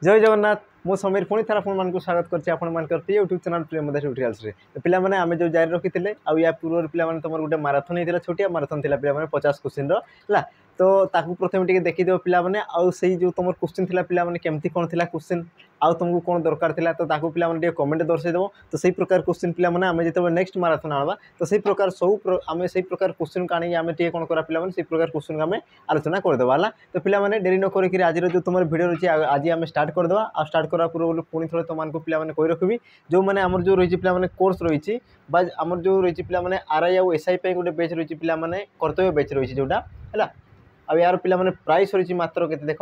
जय जगन्नाथ मु समीर पुणी थर आपको स्वागत करते यूट्यूब चैनल प्रेमदा ट्यूटोरियल्स पे पे आम जो जारी रखी थे या पूर्व पे तुम गोटे माराथन होता छोटिया माराथन थी पे 50 क्वेश्चन रहा तो ताकू प्रथम टे देखीदेव पे आउ से जो तुम क्वेश्चन थी पे केमती कौन थी क्वेश्चन आउ तुमको कौन दरकार था तो ताकू पे कमेंट दर्शाईदेव तो सही प्रकार क्वेश्चन पे आम जो नेक्स्ट माराथन आना तो सही प्रकार सब आम से प्रकार क्वेश्चन का आम टे कौन करा पे से प्रकार क्वेश्चन आम आलोचना करदेवा है तो पे डेरी न करके आज जो तुम भिडियो रही आज आम स्टार्ट करदे आ स्टार्ट करा पूर्व पुणी थे तुमको पे कही रखी जो मैंने आमर जो रही पे कोर्स रही आमर जो रही पे आर आई आउ एस आई गोटे बेच रही पे कर्तव्य बेच रही जोटा है आ यार पे प्राइस रही मात्र के देख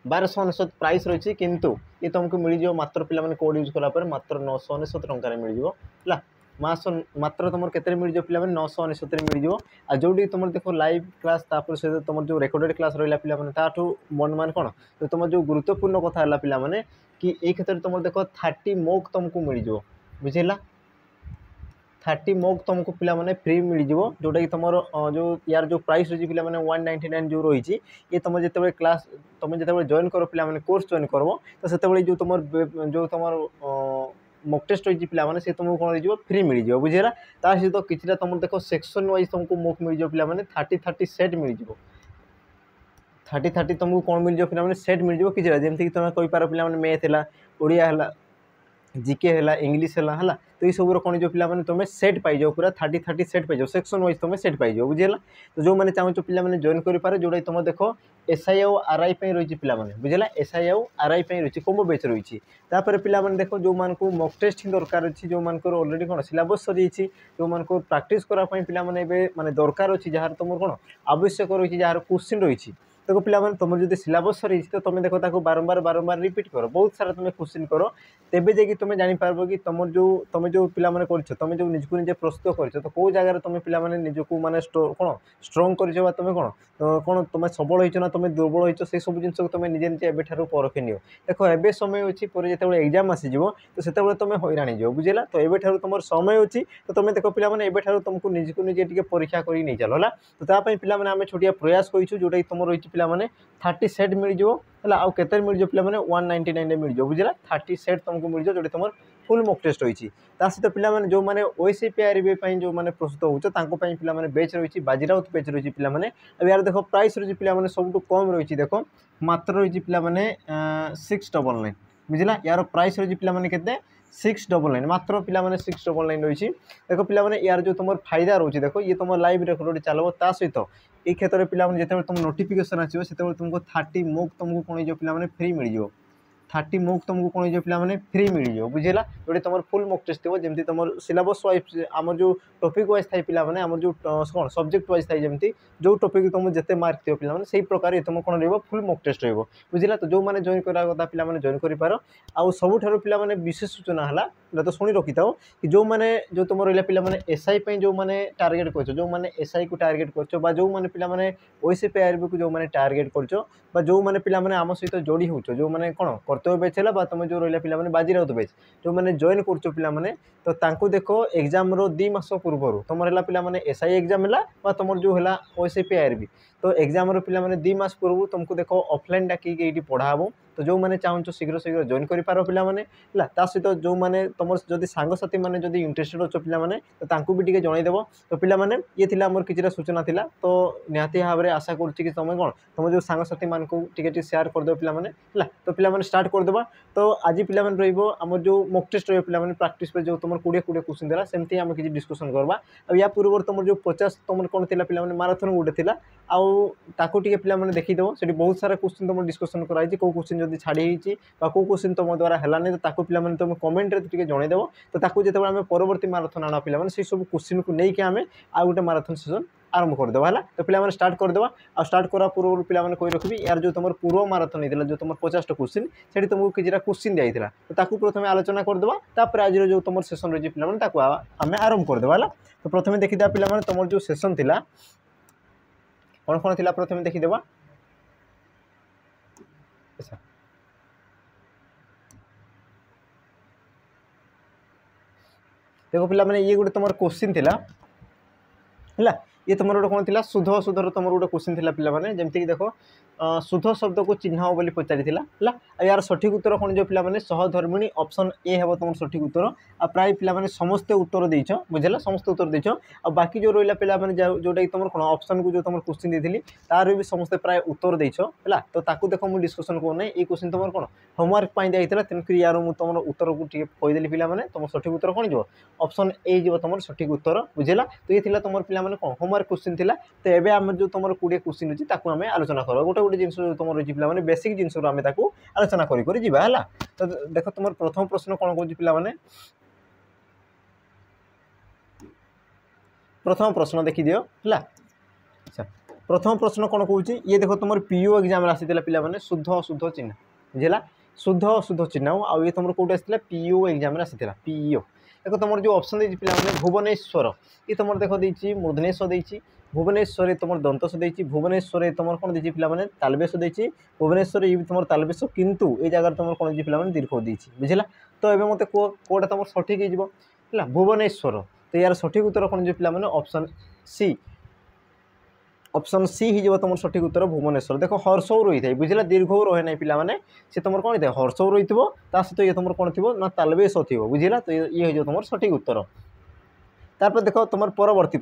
1299 प्राइस रही किंतु ये तुमको मिल जाओ मात्र पे कोड यूज कलापर मात्र 999 टकर मिल जाए मास मात्र तुम के मिल जाओ पे 999 मिल जाओ आ जो तुम देख लाइव क्लास से तुम जो रेकर्डेड क्लास रहा पे मन मान कौन तो तुम जो गुरुत्वपूर्ण कथा है पे कि ये क्षेत्र में तुम देख 30 मोक तुमको मिल जाओ बुझेगा 30 मोक तुमको पे फ्री मिल जाओ जोटा कि तुम जो यार जो प्राइस रही पे 199 जो रही ये तुम जो क्लास तुम जो जॉइन कर पे कोर्स जॉइन कर तो से जो तुम मॉक टेस्ट रही पे से तुमको कौन हो फ्री मिल जाए बुझेगा ता सहित किसी तुम देख सेक्शन वाइज तुमको मोक मिल जाए पे 30 सेट मिल जाए 30 तुमको कौन मिल जाए पे सेट मिल जाए किसी जमीक तुम कहींपार पे मैथ है ओडिया है जीके है इंग्लीश है तो ये सब कौन जो पे तुम सेट पाइज पूरा 30 सेट पाइज सेक्शन वाइज तुम सेट पाइज बुझेगा तो जो मैंने चाहो पे जॉइन करें जोटा तुम देख एस आई आउ आर आई रही पे बुझेगा एस आई आउ आर आई रही कोम्बो बेच रही पे देख जो मान को मॉक टेस्ट ही दरकार अच्छी जो मान अलरेडी कौन सिलेबस सरी जो मान को प्राक्टिस कराई पे माने दरकार अच्छी जार तुम कौन आवश्यक रही जार क्वेश्चन रही देखो पे तुम जो सिलेबस सरी तो तुम देख बारंबार बारंबार रिपीट कर बहुत सारा तुम क्वेश्चन कर तेबे जाकि तुम जापर कि तुम जो पे कर तुम जो निजक निजे प्रस्तुत कर तो कौ जगह तुम पे निजक मैंने कौन स्ट्रंग कर तुम कौन तो कौन तुम सबल हो तुम दुर्बल हो से सब जिन तुम निजे निजे एवं परखी नियो देख एवं समय अच्छी जो एग्जाम आसीज तो से तुम हैरान हो बुझेगा तो एवं तुम समय अच्छी तो तुम देख पे एवं तुमको निजक निजे परीक्षा कर नहीं चल है तो तापाई पे आम छोटिया प्रयास करूँ जोटा कि तुम रही पे 30 सेट मिल जाओ है आउ के मिल जाओ पे 199 मिल जाओ बुझेगा 30 सेट तुमको मिल जाओ जो तुम फुल मॉक टेस्ट रही सहित पे जो मैंने ओएसपीआरबी जो मैंने प्रस्तुत हो पे बेच रही बाजीराउत बेच रही पे यार देख प्राइस रही पे सब कम रही देख मात्र रही पे 699 बुझला यार प्राइस रही पे के 699 मात्र पे 699 रही देख पे यार जो तुम फायदा रोचे देख ये तुम लाइव रेकर्ड चलो ता सहित ये क्षेत्र में जो तुम नोटिफिकेशन आसो से तुमको 30 मोक तुमको कौन जो पे फ्री मिल जाओ 30 मोक तुमको कौन जो पे फ्री मिल जाओ बुझेगा जोटे तुम फुल मोक टेस्ट थो जमी तुम सिलेबस वाइज आम जो टॉपिक वाइज थाई पे आम जो कौन सब्जेक्ट वाइज थाई जमी जो टॉपिक तुम जिते मार्क थो पे से प्रकार तुम कौन फुल मोक टेस्ट रहा बुझेगा तो जो मैंने जॉइन करा कथा पे जॉइन कर आउ सबुठ पे विशेष सूचना है तो शुणी रखी था कि जो मैंने जो तुम रहा पे एस आई जो मैंने टार्गेट कर जो मैंने एस आई को टार्गेट कर जो मैंने पे ओएसपीआरबी को जो मैंने टार्गेट कर जो मैंने पे आम सहित जोड़ी हो जो मैंने कौन कर्तव्य बेच है तुम जो रहा पे बाजीराउत बेच जो मैंने जॉइन कर तो तांको देखो एग्जाम रो 2 मास पूर्व तुम है पे एस आई एग्जाम है तुम जो है ओएसपीआरबी तो एग्जाम पे 2 मास पूर्व तुमको देखो ऑफलाइन डाकिक ये पढ़ाब तो जो मैंने चाहो शीघ्र शीघ्र जॉइन कर पे सहित जो मैंने तुम जब सांगसाथी मैंने जब इंटरेस्टेड अच्छे पे तो भी जनईदेव तो पे ये थी आम कि सूचना था तो निहाती भाव में आशा करुच्ची कि तुम कौन तुम जो सांगसाथी मान को टे सेयार करदे पे तो पे स्टार्ट करदे तो आज पे रम जो मॉक टेस्ट पे प्राक्ट पे जो तुम 20 क्वेश्चन देला सेमती आम किसी डिस्कसन करवा आ या पूर्व तुम जो 50 तुम कौन थी पे माराथन गोटे थी आउ टे पे देखीदेव से बहुत सारा क्वेश्चन तुम डिस्कसन कराई कौ क्वेश्चन जब छाड़ी कौ क्वेश्चन तुम द्वारा है तो पे तुम कमेंट रे जनईदेव तो जो आम परवर्ती माराथन आना पे से सब क्वेश्चन को लेकिन आम आ गए माराथन सेसन आरंभ करदेवा है तो पे स्टार्ट करदेवा आ स्टार्ट करा पूर्व पे कही रखी यार जो तुम पूर्व माराथन होता जो तुम 50 क्वेश्चन से तुमको किसी क्वेश्चन दिया तो प्रथम आलोचना करदेवा तापर आज जो तुम सेसन रही पे आम आरंभ करदेवा है तो प्रथम देखीदा पे तुम जो सेसन थी कौन कौन थी प्रथम देखीदेवा देखो पे ये गोटे तुम क्वेश्चन थी है ये तुम गोटे कौन थी शुद्ध अशुद्धर तुम गोटे क्वेश्चन थी पे जमीक देख शुद्ध शब्द को चिन्ह बोली पचारि यार सठिक उत्तर कौन जो पे सहधर्मिणी ऑप्शन ए है तुम सठिक उत्तर आ प्राय पे समस्ते उत्तर देच बुझेगा समस्त उत्तर देच आ बाकी जो रहा पे जोटा कि तुम कौन ऑप्शन को जो तुम क्वेश्चन देती तार भी समस्ते प्राय उत्तर देच है तो ताकू देख मुझे डिस्कसन करना ये क्वेश्चन तुम कौन होमवर्क दिखाई तेणुक यार मुझे तुम उत्तर को कहीदेली पे तुम सठिक उत्तर कौन जो ऑप्शन ए जो तुम सठिक उत्तर बुझेगा तो ये तुम पे कौन होमवर्क क्वेश्चन थी तो ये आम जो तुम 20 क्वेश्चन अच्छी आम आलोचना कर गोटे गोटे जिन तुम रही पे बेसिक जिन आम आलोचना करा तो देख तुम प्रथम प्रश्न कौन कौन पे प्रथम प्रश्न देखी दियो है अच्छा प्रथम प्रश्न कौन कौन ये देख तुम पीओ एग्जाम आसी पे शुद्ध अशुद्ध चिन्ह बुझेगा शुद्ध अशुद्ध चिन्ह आउ ये तुम कौट आसाला पीओ एग्जाम आसाला पीओ देखो तुम जो ऑप्शन देती पे भुवनेश्वर ये तुम देख देती मूर्धनेश्वर देती भुवनेश्वर तुम दंतस देती भुवनेश्वर तुम कौन देती पे तालबेश देती भुवनेश्वर ये तुम तालबेश किंतु ये जगह तुम कौन देती पे दीर्घ देती बुझेगा तो ये मत कौटा तुम सठिक हो भुवनेश्वर तो यार सठिक उत्तर कौन जो पे ऑप्शन सी ऑप्शन सी ही तुम सठिक उत्तर भुवनेश्वर देख हर्षौ रही है बुझेगा दीर्घ रहे ना पे सी तुम कौन था हर्षौ रही सहित ये तुम कौन थी ना तालबेश थी बुझेगा तो ये तुम सठिक उत्तर तापर देख तुम परवर्ती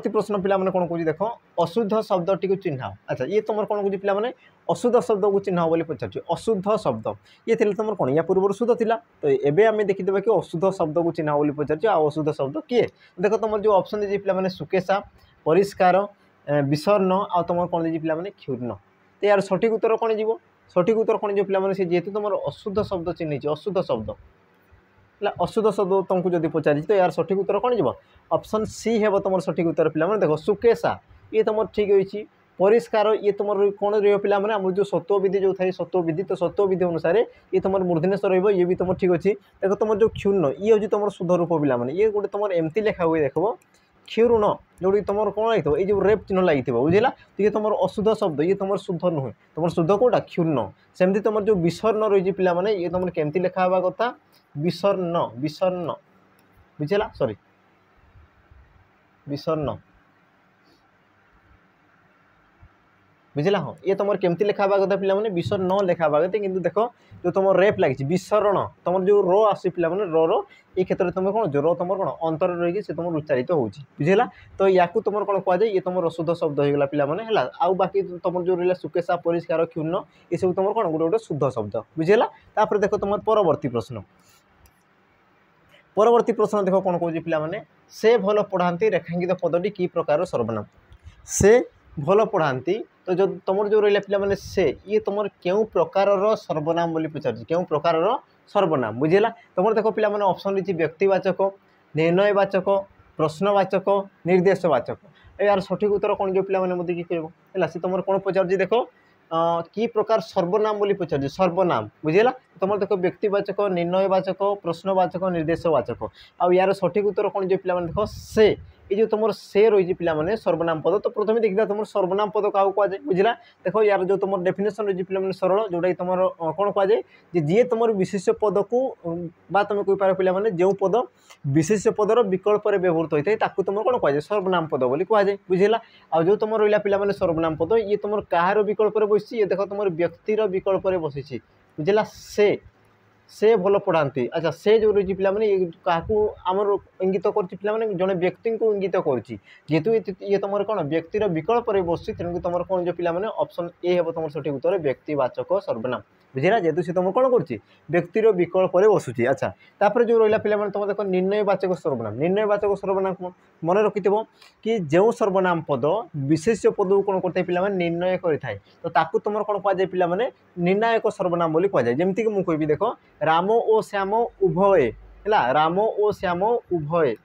प्रश्न पे कौन कौन देख अशुद्ध शब्दटी को चिन्ह अच्छा ये तुम कौन कौन पे अशुद्ध शब्द को चिन्ह बोली पचार अशुद्ध शब्द ये थी तुम कौन या पूर्व शुद्ध था तो ये आम देखीदा कि अशुद्ध शब्द को चिन्ह बोली पचार अशुद्ध शब्द किए देख तुम जो ऑप्शन देती पे सुकेशा परिष्कार विसर्ण आ तुम कौन देती पे क्षुर्ण तो यार सठिक उत्तर कौन जी सठिक उत्तर कौन जो पे जेहेतु तुम अशुद्ध शब्द चिन्ह अशुद्ध शब्द अशुद्ध शब्द तुमको जब पचारि तो यार सठिक उत्तर कौन जी ऑप्शन सी है तुम सठिक उत्तर पे देख सुकेशा ये तुम ठीक होती परिष्कार ये तुम कौन रही पे जो सत्व विधि जो थाई सत्व विधि तो सत्व विधि अनुसार ये तुम मूर्धनेश्वर ये भी तुम ठीक अच्छी देख तुम जो क्षुण्ण ये हूँ तुम शुद्ध रूप पे ये गोटे तुम एमती लेखा हुए देख क्षुर्ण जो तुम कौन लगे ये जो रेप चिन्ह लगी बुझेगा तो ये तुम अशुद्ध शब्द ये तुम शुद्ध नुहे तुम शुद्ध कौटा क्षुण्ण सेमती तुम जो विसर्ण रही पे ये तुम केमती लेखा हवा कथा विसर्ण विसर्ण बुझेगा सॉरी विसर्ण बुझेगा हाँ ये तुम केमती लेखा हवा कथा पे विसर्ण लेखा हवा कथा कि देख जो तुम रेप लगी विसरण तुम जो रो आस पे रो ये क्षेत्र में तुम कौन जो रो तुम कौन अंतर रही तुम उच्चारित हो बुझेगा तो या तुम कौन कहुए ये तुम शुद्ध शब्द होगा पे आउ बाकी तुम जो रहा सुकेशा परिष्कार क्षुण्ण ये सब तुम कौन गोटे गोटे शुद्ध शब्द बुझेगा तापर देख तुम परवर्ती प्रश्न देख कौन कौन पे से भल पढ़ाती रेखांकित पदटी कि प्रकार सर्वनाम से भल पढ़ाती तो जो तुम जो रहा पे से ये तुम क्यों प्रकार सर्वनाम बोली पचार क्यों प्रकार सर्वनाम बुझेगा तुम देख पे ऑप्शन रही व्यक्तिवाचक निर्णयवाचक प्रश्नवाचक निर्देशवाचक यार सठिक उत्तर कौन जो पे मत कि कह सी तुम कौन पचार देख कि प्रकार सर्वनाम बोली पचार सर्वनाम बुझेगा तुम देख व्यक्तिवाचक निर्णयवाचक प्रश्नवाचक निर्देशवाचक आ यार सठिक उत्तर कौन जो पे देख से ये जो तुम से रही पे सर्वनाम पद तो प्रथम देखा तुम सर्वनाम पद क्या कहुए बुझेगा देख यार जो तुम डेफिनेशन रही पे सरल जोटा तुम कौन कहुए जी तुम विशेष्य पद को तुम कहीपर पे जो पद विशेष्य पदर विकल्प व्यवहृत होता है तुम कौन कहुए सर्वनाम पद बोली कहुए बुझेगा आ जो तुम रहा पे सर्वनाम पद ये तुम कहार विकल्प बसी ये देख तुम व्यक्तिर विकल्प बसी बुझेगा से भल पढ़ाती अच्छा से जो रही पे क्या आमर इंगित कर जड़े व्यक्ति को इंगित करेतु ये तुम कौन व्यक्तिर विकल्प बस तेणुक तुम कौन जो पे ऑप्शन ए है तुम सठिक उत्तर व्यक्तिवाचक सर्वनाम बुझेगा जेहेतु सी तुम कौन कर व्यक्तिर विकल्प बसुची अच्छा तापर जो रहा पे तुम देख निर्णयवाचक सर्वनाम मन रखि कि जो सर्वनाम पद विशेष्य पद को कौन करते पे निर्णय करें तो ताकू तुम कौन कहुए पे निर्णायक सर्वनाम बोली कहुए जमीक मुझे कहबी देख राम और श्याम उभय है राम और श्याम उभय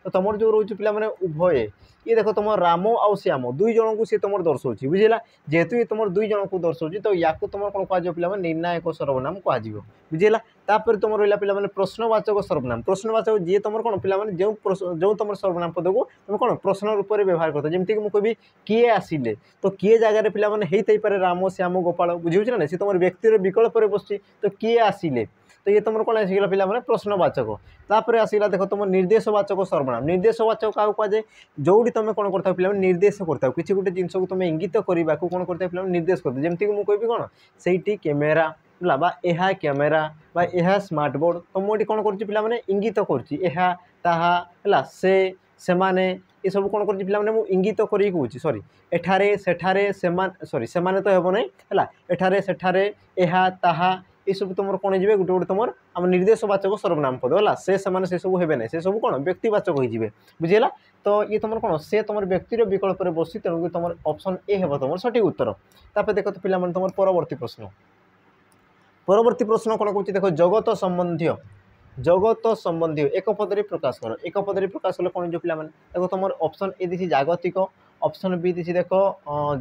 तो तुम जो रोच पे उभय ये देख तुम राम आउ श्याम दुई जन को सी तुम दर्शाऊँ बुझेगा जेहेतु ये तुम दुई जन को दर्शाऊँ तो या तुम कौन कह पे निर्णायक सर्वनाम कह बुझेगा तापर तुम रहा पे प्रश्नवाचक सर्वनाम प्रश्नवाचक जी तुम कौन पे जो तुम सर्वनाम पद को तुम कौन प्रश्न रूप में व्यवहार करता जमीक मुझे कहि किए आसिले तो किए जगह पे पारे राम श्याम गोपाल बुझे ना सी तुम व्यक्तिर विकल्प बस तो किए आसिले तो ये तुम कौन आसगला पे प्रश्नवाचक तापर आसगला देख तुम निर्देशवाचक सर्वनाम निर्देशवाचक क्या कहुए जोड़ी तुम कौन करता पे निर्देश करता किसी गोटे जिनस को तुम इंगित करने को कौन करता पे निर्देश करता जमीक मुझे कहि कौन से कैमेरा है कैमेरा यह स्मार्ट बोर्ड तुम ये कौन कर इंगित कर से माने ये सब कौन कर पे इंगित करी कहूँ सॉरी एठारे सेठारे सॉरी से तो हेब ना एठारे सेठारे यह ताहा ये सब तुम कौन हो गोटे गोटे तुम आम निर्देशवाचक सर्वनाम पद है से सब हे ना से सब कौन व्यक्तिवाचक हो बुझेगा तो ये तुम कौन से तुम व्यक्तिर विकल्प बस तेणुक तुम ऑप्शन ए हे तुम सठिक उत्तर तापर देख तो पे तुम परवर्ती प्रश्न कौन कौन देख जगत संबंधी एक पदरी प्रकाश कर एक पदरी प्रकाश कले कौन जो पे देखो तुम ऑप्शन ए दी जागतिक ऑप्शन बी दी देख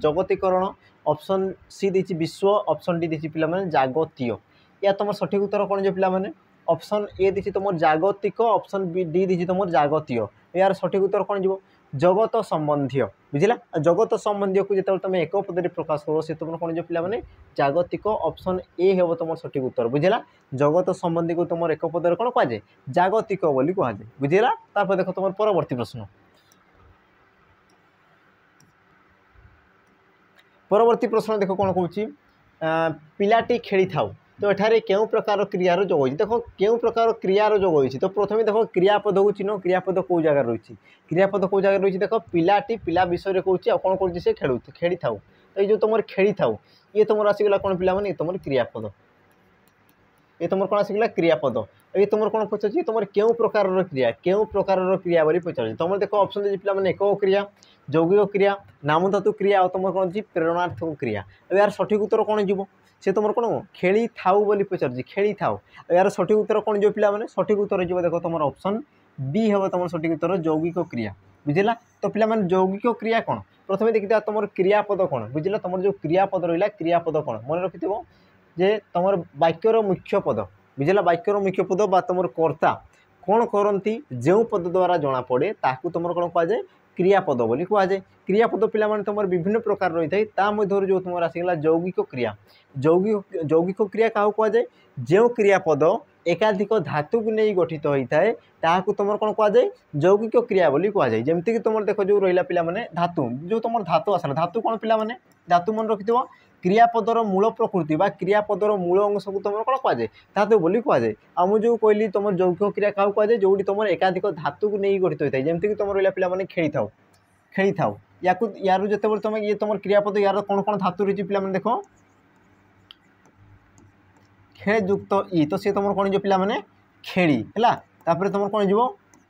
जगतीकरण ऑप्शन सी दी विश्व ऑप्शन डी दी पे जागतीय या तुम सठिक उत्तर कौन जो पे ऑप्शन ए दी तुम जागतिक ऑप्शन बी डी दी तुम जागतीय यार सठिक उत्तर कौन जीव जगत संबंधी बुझला जगत संबंधी को जो तुम एक पदरी प्रकाश कर से तुम कौन जो पे जागतिक ऑप्शन ए हे तुम सठिक उत्तर बुझेगा जगत संबंधी को तुम एक पदर कौन कहुए जागतिक बोली कहुए बुझेगा तापर देख तुम परवर्ती प्रश्न परवर्ती प्रश्न देख कौन कौन पिलाटी खेली थाउ तो एठारे क्यों प्रकार क्रियार जोग होती देख क्यों प्रकार क्रियार जोग होती तो प्रथम देख क्रियापद को चिन्ह क्रियापद कौ जगह रही क्रियापद कौ जगह रही देख पिलाटी पिला विषय कहूँ कौन कर खेली थाउ तो ये जो तुम खेली थाउ ये तुम आसगला कौन पे तुम क्रियापद ये तुम कौन आसगला क्रियापद ये तुम कौन पचार तुम क्यों प्रकार क्रिया बोली पचार तुम देख ऑप्शन दे पे एक क्रिया यौगिक क्रिया नाम धातु क्रिया और तुम कौन प्रेरणार्थक क्रिया यार सठिक उत्तर कौन जीव से तुम कौन खेली थाउ बोली पचार खेली थाउ यार सठिक उत्तर कौन जो पे सठिक उत्तर जो देख तुम ऑप्शन बी हे तुम सठिक उत्तर यौगिक क्रिया बुझेगा तो पे यौगिक क्रिया कौन प्रथम देखी तुम क्रियापद कौन बुझेगा तुम जो क्रियापद रहा क्रियापद कौन मन रखि जे तुम वाक्यर मुख्य पद बुझेगा वाक्यर मुख्य पद बा तुम कर्ता कौन करती जो पद द्वारा जना पड़े ताकू तुम कौन कहुए क्रियापद बोली कहुए क्रियापद पे तुम विभिन्न प्रकार रही है मध्य जो तुम आसगला यौगिक क्रिया यौगिक क्रिया क्या कहुए जो क्रियापद एकाधिक धातु को नहीं गठित होता है ताकू तुम कौन कहुए यौगिक क्रिया बोली कहुए जमीक तुम देख जो रहा पे धातु जो तुम धातु आसला धातु कौन पे धातु मन रखि क्रियापदर मूल प्रकृति बा क्रियापदर मूल अंश को तुम कौन कहुए धातु बोली कहुए आम जो कहली तुम यौगिक क्रिया क्या कहुए जो तुम एकाधिक धातु को नहीं गठित होता है जमीक तुम रहा पे खेली थाउ यार जो तुम ये तुम क्रियापद यार कौन कौन धातु रही पे देख खे युक्त ई तो सी तुम कौन जो पे खेली है तुम कौन जीव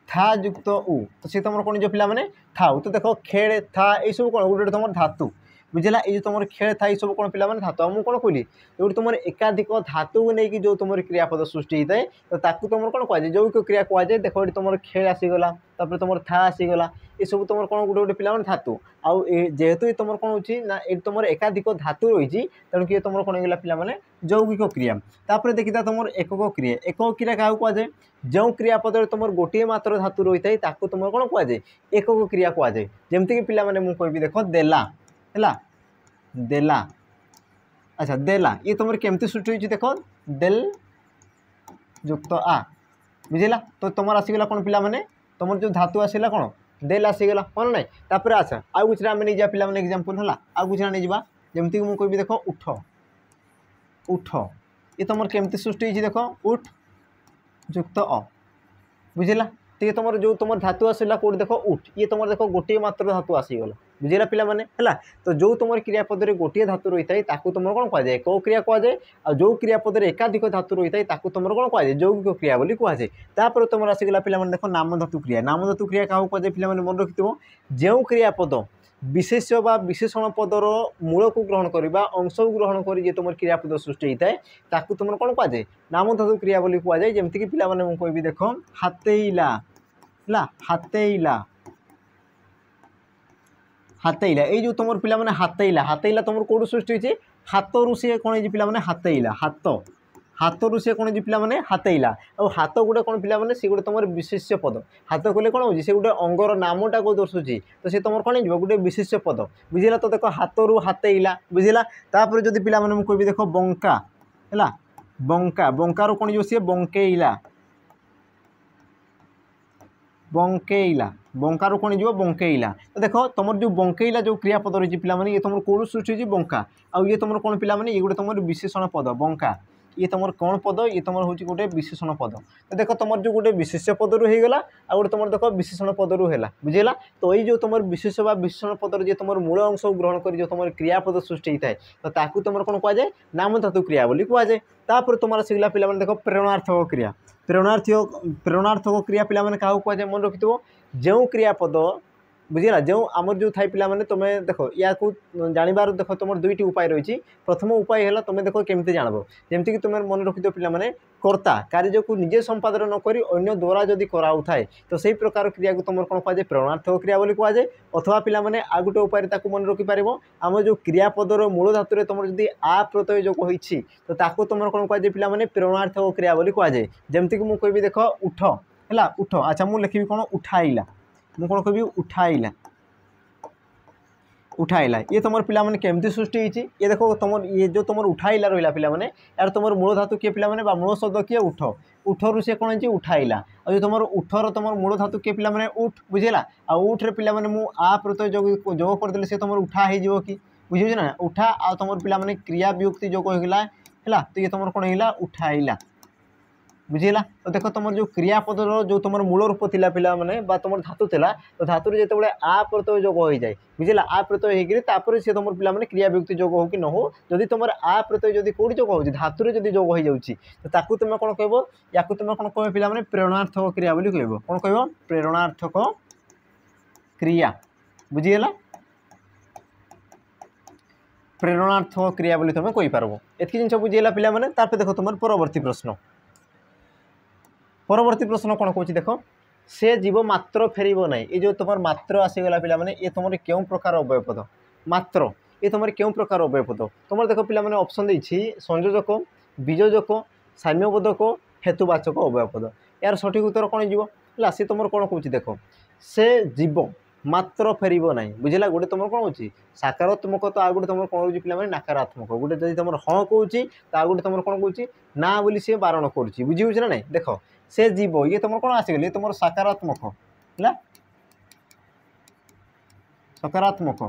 था युक्त उ तो सी तुम कौन जो पे थाउ तो देख खेल था ये सब कौन गोटे तुम धातु बुझेगा ये तुम खेल था ये सब कौन पे धातु मुझे कौन कहली जो तुम एकाधिक धातु को लेकिन जो तुम क्रियापद सृष्टि होता है तो ताकू तुम कौन कहुए यौगिक क्रिया कहुए देख ये तुम खेल आसीगला तुम था आसीगला ये सब तुम कौन गोटे गोटे पे धातु आउ जेहेतु तुम कौन होना ये तुम एकाधिक धातु रही तेणुक ये तुम कौन होगा पे यौगिक क्रिया तापर देखा तुम एकक क्रिया क्या कहुए जो क्रियापद तुम गोटे मात्र धातु रही है तुम कौन कहुए एकक क्रिया कहुए जमीक पे मुझे कहि देख देला है देला अच्छा देला ये तुम केमती सृष्टि होती देख देल युक्त आ बुझेगा तो तुम आसगला कौन पे तुम जो धातु आसला कौन देल आसीगला मन ना तापर अच्छा आउ कुछ आम नहीं जा पे एग्जाम्पल है आउ कुछ नहीं जा जमीक मुझे कहि देख उठ उठ ये तुम केमती सृष्टि होती देख उठ युक्त अ बुझेगा तो ये तुम जो तुम धातु आसला कौट देख उठ ये तुम देख गोटे मात्र धातु आसीगला बुझेगा पे है तो जो तुम क्रियापद गोटे धातु रही है तुम कौन कहुए एक क्रिया कहुए आ जो क्रियापद एकाधिक धातु रही है तुम कौन कहुए यौगिक क्रिया बोली कहुए तापर तुम आसगला पे देख नाम धातु क्रिया क्या कहुए पे मन रखि जो क्रियापद विशेष बा विशेषण पदर मूल को ग्रहण करवा अंश को ग्रहण कर तुम क्रियापद सृष्टि होता है तुम कौन कहुए नाम धातु क्रिया बोली कहुए जमीक पे मुझे कहि देख हातेइला हातेइला हातेइला ये जो तुम पिला माने हातेइला हातेइला तुम कौन सृष्टि होती हाथरू सी कौन है पिला माने हातेइला हाथ हाथरू सी कौन है पिला माने हातेइला और हाथ गोटे कौन पिला माने सी गोटे तुम विशेष्य पद हाथ कहले कौन हो गोटे अंगर नामटा को दर्शुची तो सी तुम कौन हो गोटे विशेष्य पद बुझेगा तो देख हाथरू हातेइला बुझेगा तापर जदि पिला माने मुझे देख बंका है बंका बंकार कौन जो सी बंकेइला बंकेइला बंकार कौन जो बंकेइला तो देख तुम जो बंकेइला जो क्रियापद रही है ये तुम कौन सृष्टि बंका आउ ये तुम कौन पिला ये गोटे तुम विशेषण पद बंका ये तुम कौन पद ये तुम हूँ गोटे विशेषण पद तो देख तुम जो गोटे विशेष्य पदरू होगला आ गए तुम देख विशेषण पदरू है बुझेगा तो ये जो तुम विशेष विशेषण पदर जो तुम मूल अंश ग्रहण कर जो तुम क्रियापद सृष्टि होता है तो ताकू तुम कौन कहुए नाम धातु क्रिया बोली कहुए तापर तुम सिगला पिला देख प्रेरणार्थक क्रिया प्रेरणार्थक क्रिया पिला क्या कहुए मन रखि जो क्रियापद बुझीला जो आमर जो थाई पिला तुम्हें देख या जानवर देख तुम दुईट उपाय रही प्रथम उपाय है तुम्हें देख केमती जानब जमीक तुम्हें मन रखिथ पे कर्ता कार्य को निजे संपादन नक अन्य द्वारा जदि कराऊ थाए तो सही प्रकार क्रिया को तुम कौन कहुए प्रेरणार्थक क्रिया बोली कहुए अथवा पिला आ गोटे उपाय मन रखिपार आम जो क्रियापदर मूल धातु तुम जब आ प्रत्यय जो होती तो ताको तुम कौन कहुए पिला प्रेरणार्थक क्रिया बोली कहुए जमीक मुझे कहबी देख उठ है उठ अच्छा मुझे लिखी कौन उठाइला मुझे कौन कह उठाइला उठाइला ये तुम पिला केमती सृष्टि होती ये देखो तुम ये जो तुम उठाइला रहा पिला यार तुम मूल धातु किए पिला मूल शब्द किए उठ उठरू सी कौन है उठाइला और जो तुम उठर तुम मूल धातु किए पिला उठ बुझेगा आ उठ्रे पिला मु आ प्रत्यय जोग करदे सी तुम उठा हो कि बुझे ना उठा आ तुम पिला क्रिया वियुक्ति जोग होगा है तो ये तुम कौन होगा उठाइला बुझेगा तो देख तुम जो क्रियापदर जो तुम मूल रूप थिला पिला माने बा तुम धातु थिला तो धातु रे जेतेबेले आ प्रत्यय जोग हो जाए बुझेगा आ प्रत्यय होगी तापर से तुम पिला क्रिया वियुक्ति जोग हो कि न हो जदि तुम आ प्रत्यय जदि कौटी जोग हो धातु रे जदि जोग हो जाउची तो ताकू तुम कौन कहबो याकू तुम कौन कहबो पिला प्रेरणार्थक क्रिया बोली कहबो कौन कहबो प्रेरणार्थक क्रिया बुझीगला प्रेरणार्थक क्रिया बोली तुम कहि पारबो एतकी जिंस बुझीगला पिला माने तापर देखो तुम परवर्ती प्रश्न परवर्ती प्रश्न कौन कौन देख से जीव मात्र फेरब ना ये जो तुम मात्र आसीगला पिला ये तुम क्यों प्रकार अव्ययपद मात्र ये तुम क्यों प्रकार अव्ययपद तुम देख पिला ऑप्शन देछि संयोजक बीजोजक साम्यबोधक हेतुवाचक अव्ययपद यार सठिक उत्तर कौन हो सी तुम कौन कौच देख से जीव मात्र फेरब ना बुझेगा गोटे तुम कौन हो सकारात्मक तो आ गए तुम कौन हो पिला नकारात्मक गोटे जब तुम हाँ कौच तो आ गए तुम कौन कौच ना बोली सी बारण कर बुझे ना नहीं देख से जीव ये तुम कौन आसीगले तुम सकारात्मक है सकारात्मक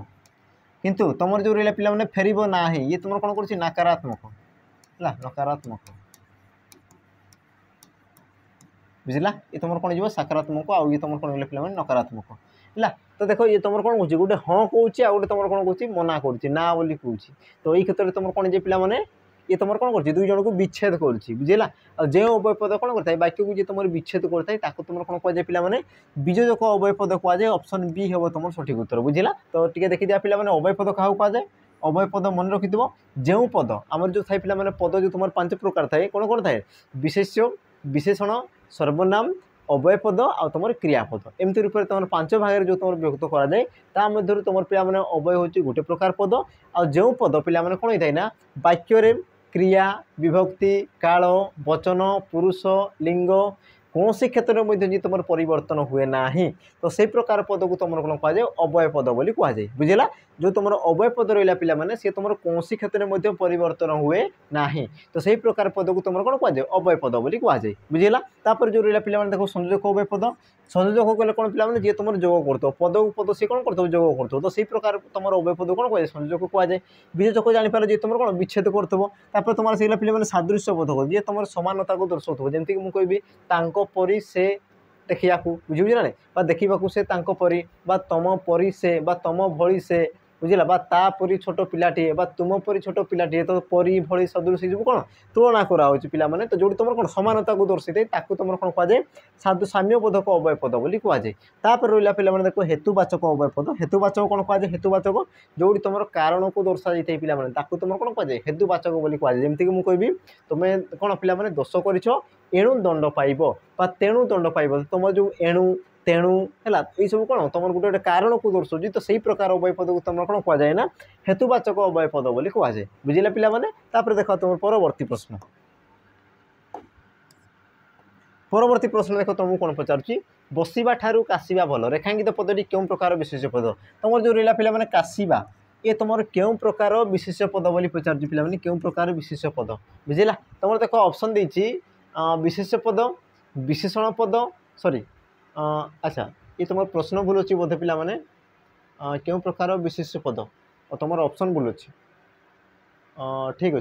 किंतु तुम जो रहा पिला फेरब ना ही ये तुम कौन कर नकारात्मक है नकारात्मक बुझला ये तुम कौन हो सकारात्मक आउ ये तुम कौन पिला नकारात्मक है तो देख ये तुम कौन कौच गोटे हाँ कौच आ गए तुम कौन कौच मना कर ना बोली कौच तो ये क्षेत्र में तुम कौन जे पिला ये तुम कौन कर दुई जन को विच्छेद कर बुझेगा जो अव्ययपद कौन करता है वाक्य को जो तुम विच्छेद करता है तुम कौन कहुए पिला बीजोजक अव्ययपद कहुए ऑप्शन बी हम तुम सठिक उत्तर बुझेगा तो टी देखी दिया पिला अव्ययपद क्या कहुए अव्ययपद मन रखि जो पद आमर जो थाई पिला पद जो तुम 5 प्रकार थाए कौन कौन थाए विशेष्य विशेषण सर्वनाम अव्ययपद आ तुम क्रियापद एमती रूप से तुम 5 भाग जो तुम व्यक्त कराए तामध्य तुम पिला अव्यय हूँ गोटे प्रकार पद आ जो पद पिला कौन होता है ना वाक्य क्रिया विभक्ति काल वचन पुरुष लिंग कौन से क्षेत्र में तुम परिवर्तन हुए ना तो से प्रकार पद को तुम कौन कहुए अव्यय पद बोली कहुए बुझेगा जो तुम अव्यय पद रहा पिला सी तुम कौन से क्षेत्र में परिवर्तन हुए ना तो से प्रकार पद को तुम कौन कहुए अव्यय पद बोली कहुए बुझेगा तापर जो रहा पिला देखो संयोजक अव्यय पद संयोजक कले कौन पिला जी तुम जोग कर पद पद सी कौन कर जोग कर तो से प्रकार तुम अव्यय पद कौन कहुए संयोजक कहुए बीजोजक जापर जी तुम कौन विच्छेद कर तुम से पिला सादृश्य बोधक जी तुम समानता को दर्शाऊ जमीक मुझे कहबी परी से देखिया बुझे ना देखा से परी तुम परी से तुम भली से बुझला ता परी छोट पिलाटे तुम परी छोट पिलाटे तो परी भली सदृश जो कौन तुलना कराऊँ पिला तो जो तुम कौन समानता को दर्शाई तुम कौन कहुए साम्यबोधक अव्यय पद बोली कहुए तापर रहा पिला देखो हेतुवाचक अव्यय पद हेतुवाचक कौन कहुए हेतुवाचक जो तुम कारण को दर्शा जाए पिला तुम कौन कहुए हेतुवाचक बोली कहुए जमीक मुझे कहबी तुम्हें कौन पिला दोष कर एणु दंड पाइब तेणु दंड पाइब तुम जो एणु तेणु है ये सब कौन तुम गोटे गोटे कारण को दर्शाऊँ तो सही प्रकार अव्यय पद को तुम कौन कहुए ना हेतुवाचक अव्यय पद बोली कहुए बुझिले पिला माने। तापर देख तुम परवर्ती प्रश्न देख तुमको कौन पचारुची बसिबा ठारू काशिबा भल रेखांकित पदटी क्यों प्रकार विशेष पद तुम जो रहा पिला काशिबा ये तुम क्यों प्रकार विशेष पद बोली पचारुची पिला क्यों प्रकार विशेष पद बुझिला तुम देख ऑप्शन देछि विशेष पद विशेषण पद सॉरी अच्छा ये तुम प्रश्न भूल अच्छी बोधे पिला माने क्यों प्रकार विशेष पद और तुम ऑप्शन भूल अच्छी ठीक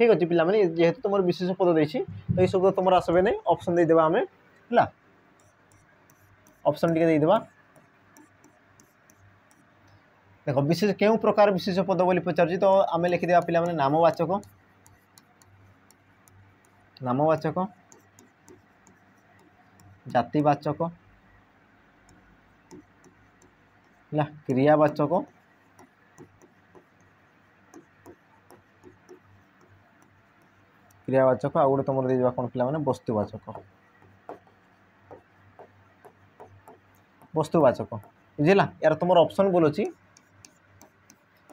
अच्छे पिला माने जेहेतु तुम विशेष पद देछि तो ये सब तुम आसबे नहीं ऑप्शन दे देबा हमें है ऑप्शन टिके दे देबा देखो विशेष क्यों प्रकार विशेष पद बोली पचारुछि तो आमे लिखि देबा पिला माने नामवाचक जातिवाचक है क्रियावाचक आ गोटे तुम दे कौन पिला माने वस्तुवाचक बुझिला यार तुम ऑप्शन बोल अच्छी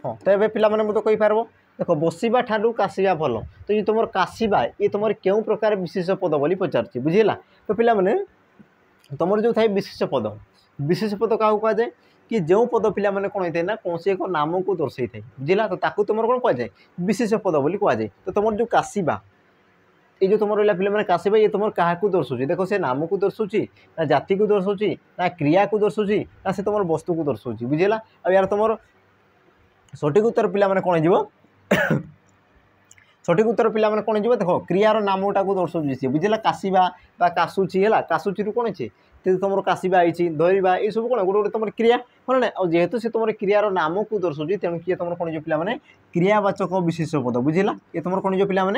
हाँ तो ये पिला माने तो कहींपार देख बसिबा ठारू काशिबा भल तो ये तुम काशिबा ये तुम क्यों प्रकार विशेष पद बोली पचारुछि बुझिला तो पिला माने तुम जो थाए विशेष पद क्या कहुए कि जो पद पिला माने कौन होता है ना कौन से एक नाम को दर्शाई थाए बुझिला तो ताकू तुम कौन कहुए विशेष पद बोली कहुए तो तुम जो काशिबा ये जो तुम रहा पे काशिबा ये तुम क्या दर्शाऊँ देखो से नाम को दर्शाऊँ ना जाति को दर्शाऊँ ना क्रिया को दर्शाऊँ ना से तुम वस्तु को दर्शाऊँ बुझिला आ यार तुम सठिक उत्तर पिला माने कौन हो सठिक उत्तर पिला माने कौन हो देखो क्रियार नामटा को दर्शाऊँ सी बुझिला काशिबा काशुची है काशुची रू कौन अच्छे तुम काशिबा आई धरवा ये सब कौन गोटे गोटे तुम क्रिया हाँ ना और जेहेतु से तुम क्रियार नाम को दर्शाऊँ तेणु किए तुम कौन जो पिला क्रियावाचक विशेष पद बुझिला ये तुम कौन जो पिला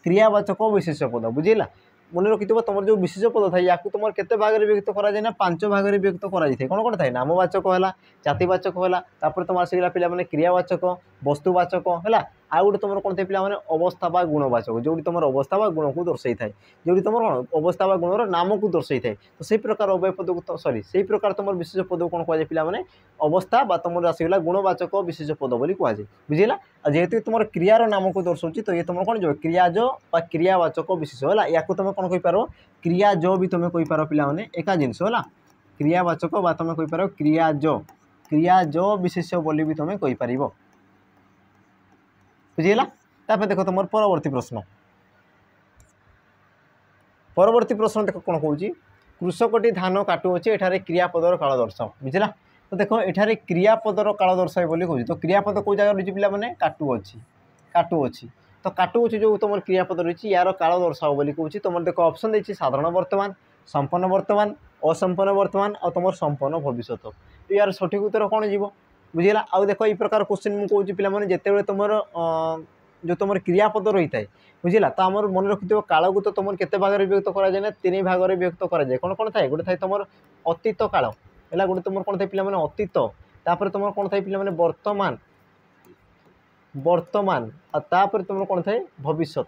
क्रियावाचक विशेष पद बुझिला मन रखि तुम जो विशेष पद था या तुम केते भाग में व्यक्त कराए ना 5 भाग में व्यक्त कराए कौन कौन थाए नामवाचक है जातिवाचक है तुम आसगला पे क्रियावाचक वस्तुवाचक है आउ गोटे तुम कौन थे पे अवस्था बा गुणवाचक जो तुम अवस्था बा गुण को दर्शाई थाए जो तुम कौन अवस्था बा गुणर नाम को दर्शाई थाए तो से प्रकार अव्यय पद को सॉरी से प्रकार तुम विशेष पद को कौन कहुए पे अवस्था बा तुम आसगला गुणवाचक विशेष पद बोली कहुए बुझिला जेहेतु तुम क्रियार नाम को दर्शाऊँ तो ये तुम कौन जो क्रियाज बा क्रियावाचक विशेष है या तुम कौन कहींपार क्रियाज भी तुम कहींपार पे एका जिनस है क्रियावाचक बा तुम कहींपार क्रियाज विशेष बोली भी तुम कहींपार बुझीला तापर देख तुम परवर्ती प्रश्न देख कौन कौच कृषकटी धान काटुअे एठारे क्रियापदर काल दर्शाओ बुझीला तो देख एठारे क्रियापदर काल दर्शाए बोली कहूँ तो क्रियापद कौ जगह रही पे काटुअी तो काटुअी जो तुम क्रियापद रही यार काल दर्शाओ बोली कहूँ तुम देख ऑप्शन देती साधारण वर्तमान संपन्न वर्तमान असंपन्न वर्तमान और तुम संपन्न भविष्यत तो यार सठिक उत्तर कौन जीव बुझीला आउ देख ये प्रकार क्वेश्चन मुझे कहूँ पे जिते तुम जो तुम क्रियापद रही है बुझीला तो आम मन रखि काल को तो तुम केते भाग में व्यक्त कराए ना 3 भाग में व्यक्त कराए कौन कौन थाए गोटे थाए तुम अतीत काल है गोटे तुम कौन थे पे अतीत तापर तुम कौन थे पे वर्तमान तापर तुम कौन थाए भविष्यत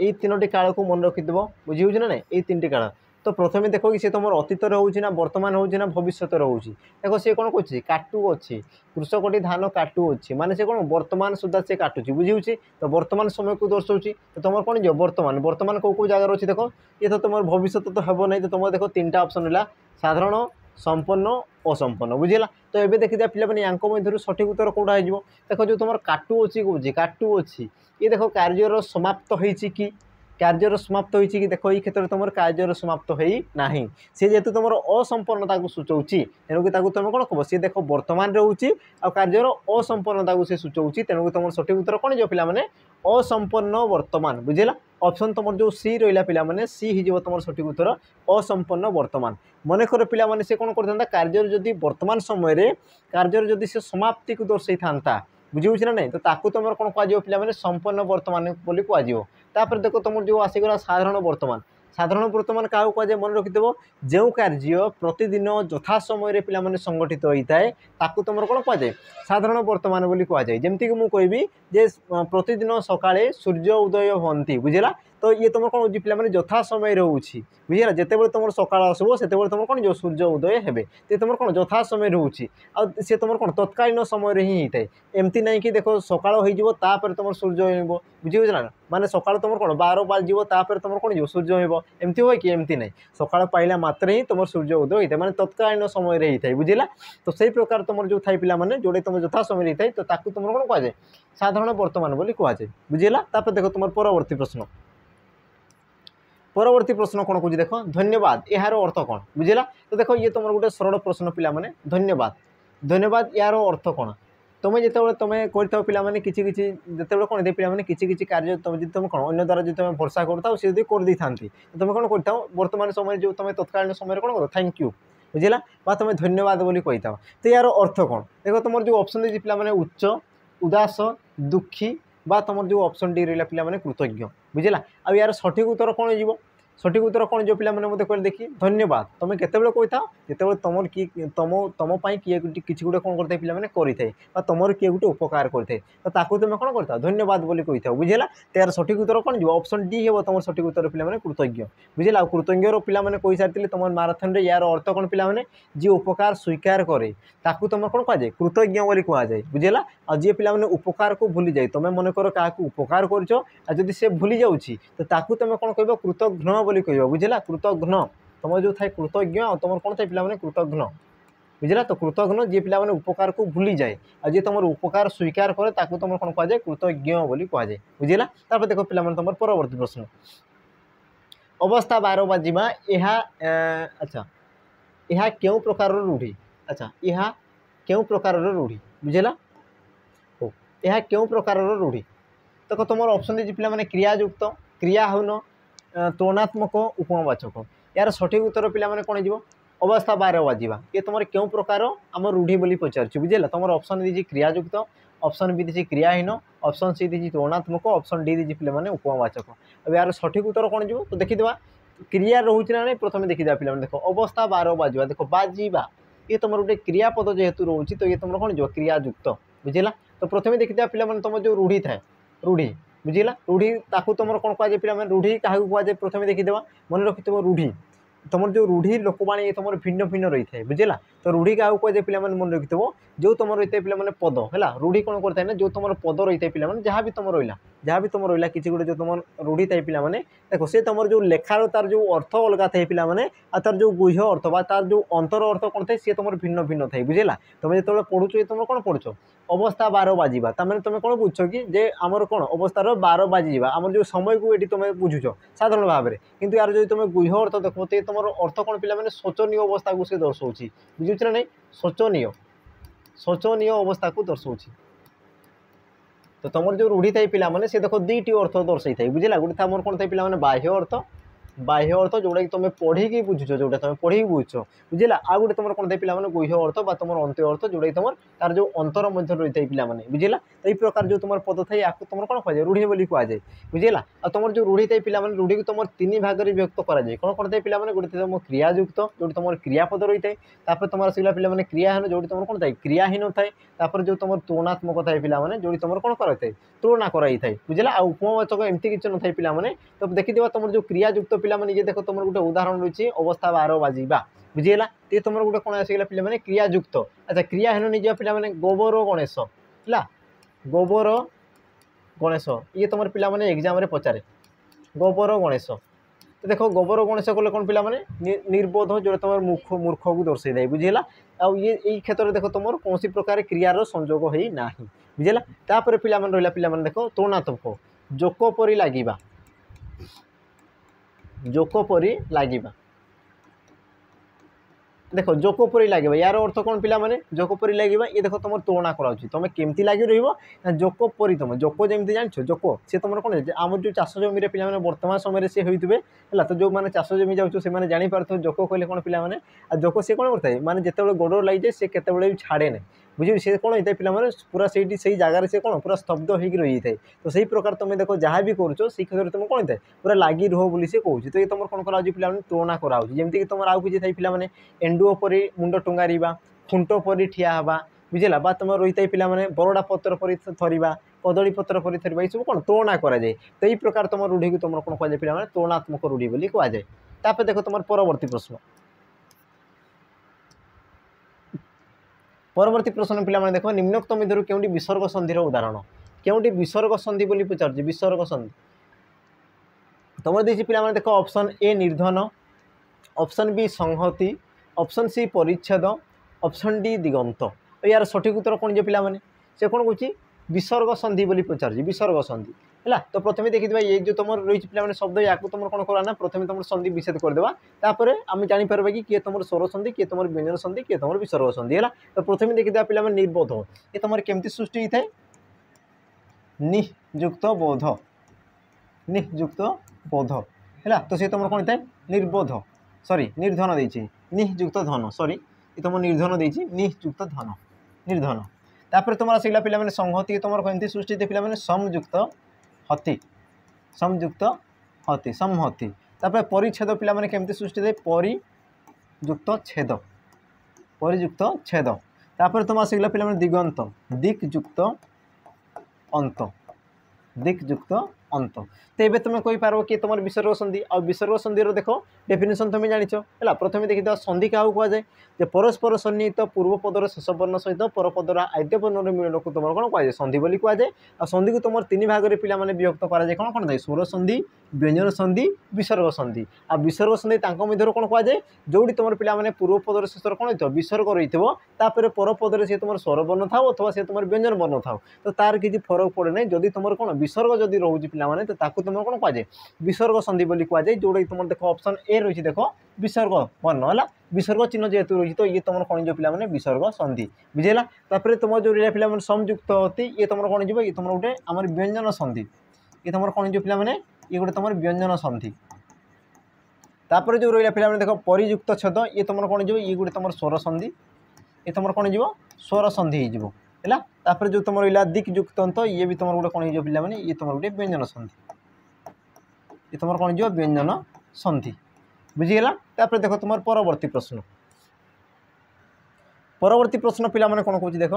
ये 3टी काल को मन रखि बुझी हो ना ये 3टी काल तो प्रथम देखो कि सी तुम अतीत रोचे ना वर्तमान हो भविष्य रोचे देखो सी कौन कहे काटू अच्छी कृषकटी धान काटू अच्छी माने से कौन वर्तमान सुधा से काटुची बुझी तो वर्तमान समय को दर्शाऊँ तो तुम कौन जो वर्तमान कौ जगार अच्छी देखो ये तो तुम भविष्य तो हम ना तो तुम देखो 3टा ऑप्शन है साधारण संपन्न असंपन्न बुझीला तो ये देखी पे या मध्य सठिक उत्तर कौटा हो देखो जो तुम काटू अच्छी कौन काटू अच्छी ये देखो कार्यर समाप्त होती कि कार्यर समाप्त होती कि देखो ये क्षेत्र में तुम कार्यर समाप्त होना सी जेहतु तुम असंपन्नता को सूचाऊँ तेणुक तुम कौन कह सी देख वर्तमान रोचे आ कार्यर असंपन्नता को सी सूचाऊँ तेणुक तुम सठिक उत्तर कौन जो पे असंपन्न वर्तमान बुझीला ऑप्शन तुम जो सी रहा पे सी हो तुम सठिक उत्तर असंपन्न वर्तमान मनकर पे से कौन करता कार्यर जदि वर्तमान समय कार्यर जदि से समाप्ति को दर्शाई था बुझे ना नहीं तो ताकू तुम कौन कह पे संपन्न वर्तमान बोली कह देखो तुम जो आसीगला साधारण वर्तमान क्या कहुए मन रखिदेव जो कार्य प्रतिदिन यथा समय पे संगठित होता है ताकू तुम कौन कहुए साधारण वर्तमान बोली कहुए जमती कि मुझे कहबी जे प्रतिदिन सकाळे सूर्य उदय होती बुझेगा तो ये तुम कौन हो पे यथा समय रोचे बुझेगा जिते तुम सकाल आसब से तुम कौन जो सूर्य उदय हे तो तुम कौन यथा समय रोचे सी तुम कौन तत्कालीन समय ही होता है एमती नहीं कि देख सकाल होपर तुम सूर्य हो बुझीना माने सकाल तुम कौन 12 बाजर तुम कौन जो सूर्य हो एमती हुए कि एमती नहीं सकाल पाइला मात्र ही तुम सूर्य उदय होता है माने तत्कालीन समय होता है बुझेगा तो सही प्रकार तुम जो थाई पे जोड़े तुम यथा समय होता है तो ताकू तुम कौन कहुए साधारण वर्तमान बोली कहुए बुझेगा देख तुम परवर्ती प्रश्न परवर्ती प्रश्न कौन कह देख धन्यवाद यार अर्थ कौन बुझेगा तो देख ये तुम गोटे सरल प्रश्न पे धन्यवाद धन्यवाद यार अर्थ कौन तुम्हें जिते तुम कर पे किसी जिते कौन पे किसी कार्य तुम तुम कौन अन्य द्वारा जो तुम भरसा करता सी कर दी था तुम कौन करता वर्तमान समय जो तुम तत्कालीन समय कौन कर थैंक यू बुझेगा तुम्हें धन्यवाद बोली कही था तो यार अर्थ कौन देख तुम जो ऑप्शन देती पे उच्च उदास दुखी बा तुम जो ऑप्शन डी रहा पे कृतज्ञ बुझेगा आ यार सठिक उत्तर कौन हो सठिक उत्तर कौन जो पे मत कह देखी धन्यवाद तुम केतबे कही था जो तुम तुम किए किसी गोटे कौन करते पे करें तुम किए गोटे उपकार करते तो ताकू तुम कौन करता धन्यवाद बोली कही था बुझेगा तो यार सठिक उत्तर कौन जो ऑप्शन डी हे तुम सठिक उत्तर पे कृतज्ञ बुझेगा कृतज्ञ पे कही सारी तुम माराथन रे यार अर्थ कौन पे जी उपकार स्वीकार करे ताकू तुम कौन कहुए कृतज्ञ बोली कहुए बुझेगा आ जी पे उपकार को भूली जाए तुम मन कर क्या उपकार कर से भूली जाऊँगी तो ताकू तुम कौन कह कृतघ्न बोली कह बुझेगा कृतघ्न तुम जो थाए कृतज्ञ तुम कौन थाए पे कृतघ्न बुझेगा तो कृतघ्न जी पे उपकार को भूली जाए और जी तुम उपकार स्वीकार करे ताकू तुम कौन कहुए कृतज्ञ बोली कहुए बुझेगा देख पे तुम परवर्ती प्रश्न अवस्था 12 बाजिबा अच्छा यह क्यों प्रकार रूढ़ी अच्छा यह क्यों प्रकार रूढ़ी बुझेगा हो यह क्यों प्रकार रूढ़ी तो तुम ऑप्शन दीजिए पे क्रियायुक्त क्रिया हून तुलनात्मक उपमावाचक यार सठिक उत्तर पे कौन हो अवस्था 12 बाजिबा ये तुम क्यों प्रकार आम रूढ़ी बोली पचार बुझेगा तुम ऑप्शन दीजिए क्रियायुक्त ऑप्शन बी दीजिए क्रियाहीन ऑप्शन सी दीजिए तुलनात्मक ऑप्शन डी दीजिए पे उपमावाचक अब यार सठिक उत्तर कौन जो तो देखीदे क्रिया रोचे ना नहीं प्रथम देखीदे पे देख अवस्था 12 बाजिबा देख बाजिबा ये तुम गोटे क्रियापद जेहेतु रोचे तो ये तुम कौन जो क्रियायुक्त बुझेगा तो प्रथम देखीदे पे तुम जो रूढ़ी थाए रूढ़ी बुझेगा रूढ़ी ताकू तुम कौन कहुए पे रूढ़ी क्या कहुए प्रथम देखीदे मन रखिथ रूढ़ी तुम जो रूढ़ी लोकवाणी ये तुम भिन्न भिन्न रही है बुझेगा तो रूढ़ी क्या कहुए पे मन रखिथ जो तुम रही है पे पद है रूढ़ी कौन करता है ना जो तुम पद रही है पे जहाँ भी तुम रहा किसी गोटे जो तुम रूढ़ी थाई पे देख से तुम जो लेखार तार जो अर्थ अलग थाई पे तार जो गुह्य अर्थ तार जो अंतर अर्थ कौन थाए सी तुम भिन्न भिन्न थाई बुझेगा तुम जो पढ़ुच तुम कौन पढ़ुच अवस्था 12 बाजिबा तमें तुम कौन बुझ कि जे आमर कौन अवस्थार 12 बाजिबा आमर जो समय को ये तुम बुझुच साधारण भाव में किंतु यार जो तुम गुह्य अर्थ देख तो तुम अर्थ कौन पे शोचनीय अवस्था को सी दर्शाऊँगी बुझुच ना नहीं शोचनीय अवस्था को दर्शाऊँगी तो तुम जो रूढ़ी थाई पे से देख दुईटी अर्थ दर्शाई था बुझेगा गोटे था मोर कौन थाई पे बाह्य अर्थ जोटा कि तुम पढ़ी बुझुच जोटा तुम पढ़ी बुझुच बुझेगा आ गोटे तुम कौन पे गुह्य अर्थ तुम अंत्य अर्थ जोटा कि तुम तार जो अंतर मध्य रही है पे बुझेगा तो ये प्रकार जो तुम पद थाई आपको तुम कौन कहुए रूढ़ी बोली कहुए बुझेगा आ तुम जो रूढ़ी थाई पे रूढ़ी को तुम 3 भाग में व्यक्त कराए कौन कौन थाई पे गोटे तुम क्रियायुक्त जो तुम क्रियापद रही है तुम आसला पे क्रियाहीन जो तुम कौन थाए क्रियाहीन थाए जो तुम तुलनात्मक थाए पे जो तुम कौन कराए तुलना कराई थाए बुझेगा आ उपमावाचक एमती किसी न थाई पे तो देखीदे तुम जो क्रियायुक्त पे ये देख तुम गोटे उदाहरण रही अवस्था 12 बाजिबा बुझेगा ये तुम गोटे कौन आसगला पे क्रियायुक्त अच्छा क्रियाहीन नहीं जा पे गोबर गणेश है गोबर गणेश ये तुम पे एग्जाम पचारे गोबर गणेश तो देख गोबर गणेश कले कौन पे निर्बोध जो तुम मूर्ख को दर्शाई दे बुझेगा आ ये क्षेत्र में देख तुम कौन प्रकार क्रियार संजोग हो ना बुझेगा तापर पे रहा पे देख तुलनात्मक जोक परी लगे जोक परी लगे देख जोक परी लगे यार अर्थ कौन पे जोक परी लगे ये देख तुम तुलना कराऊँ तुम केमती लगे रहा जोक परी तुम जोक जमी जान जोक सी तुम कौन आम जो चाष जमी पे वर्तमान समय से होते है तो जो मैंने चाष जमी जाऊँ से जापार जोक कहले कौन पे जोक सी कौन करता है माने जिते गोड़ लगी जाए सी के छाड़े ना बुझे सी कौन होता है पे पूरा से जगार से कौन पूरा स्तब्ध हो रही है तो सही प्रकार तुम देख जहाँ भी करो से क्षेत्र में तुम कौन होता है पूरा लगी रुह बोली से कहूँ तो ये तुम कौन करा पे तुलना कराऊँ जमीक तुम आउ कि पे एंडुओ परी मुंड टुंगारिबा खुंट परी ठिया हवा बुझेगा तुम रही है पे बरड़ा पत्र परी थरिबा कदली पत्र परी थरिबा सब कौन तुलना करा जाए। तो यही प्रकार तुम रूढ़ी को तुम कौन कहुए पे तुलनात्मक रूढ़ी बोली कहुए। तापर देख तुम परवर्ती प्रश्न परवर्ती प्रश्न पे देख निम्नोक्त मध्य क्योंटी विसर्ग संधि उदाहरण क्योंटी विसर्ग संधि बोली पचार विसर्ग संधि तुम देखिए पे देख ऑप्शन ए निर्धन ऑप्शन बी संहति ऑप्शन सी परिच्छेद ऑप्शन डी दिगंत। यार सठिक उत्तर कौन जो पिला से कौन कौन विसर्ग संधि बोली पचार विसर्ग संधि है। तो प्रथम देखिए ये जो तुम रही पे शब्द या तुम कौन करा प्रथम तुम संधि विच्छेद करदेवा तापर आम जापर कि किए तुम स्वर संधि किए तुम व्यंजन संधि किए तुम विसर्ग संधि है। तो प्रथम देखिए पे निर्बोध ये तुम केमती सृष्टि होता है नियुक्त बोध नियुक्त बोध है। तो सी तुम कौन होता है निर्बोध सॉरी निर्धन देती नियुक्त धन सॉरी ये तुम निर्धन देती नियुक्त धन निर्धन। तापर तुम आसला पे संहति तुम केमती सृष्टि थे पे समयुक्त हति समयुक्त हति समहति। तापर परिच्छेद पे केमती सृष्टि थे परियुक्त छेद परियुक्त छेद। तापर तुम आसला पे दिगंत दिक्युक्त अंत दिक्युक्त अंत। तो ये तुम कहींपार कि तुम विसर्ग संधि आ विसर्ग संधि देख डेफिनेशन तुम जाच है। प्रथम देखिए संधि क्या कहुए परस्पर सन्निहित पूर्व पदर शेष वर्ण सहित परपदर आद्य वर्ण मिलन को तुम कौन कहुए संधि बोली कहुए। आ संधि को तुम तीन भाग में पिला विभक्त कराए कौन कौन थाए स्वर संधि व्यंजन संधि विसर्ग संधि। आ विसर्ग संधि मध्य कौन कहुए जोड़ी तुम पे पूर्व पदर शेष कौन हो विसर्ग रही है परपदर सी तुम स्वर वर्ण था अथवा सी तुम व्यंजन वर्ण था। तो तार किसी फरक पड़े ना जदि तुम कौन विसर्ग जदि रोचे पे तो ताकू तुम कौन कहुए विसर्ग संधि बोली कहुए जोड़ा तुम देख ऑप्शन ए रही देख विसर्ग वर्ण है विसर्ग चिन्ह जेहेतु रही तो ये तुम कौन जो पे विसर्ग संधि बुझेगा। तापर तुम जो रहा पे संयुक्त होती ये तुम कौन जो ये तुम गोटे आम व्यंजन संधि ये तुम कौन जो पे ये गोटे तुम व्यंजन संधि। तापर जो रहा पे देख परियुक्त छेद ये तुम कौन जो ये गोटे तुम स्वर संधि ये तुम कौन हो स्वर संधि हो है। तापर जो तुम रहा दिक्युक्त अंत ये भी तुम गोटे कौन हो पे ये तुम गोटे व्यंजन संधि ये तुम कौन जो व्यंजन संधि बुझीगला। तापर देख तुम परवर्ती प्रश्न पिला कौन कौन देख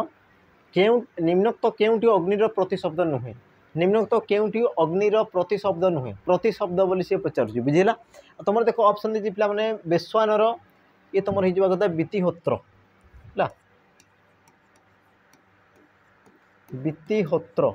क्यों निम्नोक्त क्योंटी अग्निर प्रतिशब्द नुहे निम्नोक्त क्योंटी अग्निर प्रतिशब्द नुहे प्रतिशब्द बोली सी पचार बुझीगला। तुम देख ऑप्शन देती पे बेस्वानर ये तुम हो कथा बीतिहोत्र है बीतिहोत्र।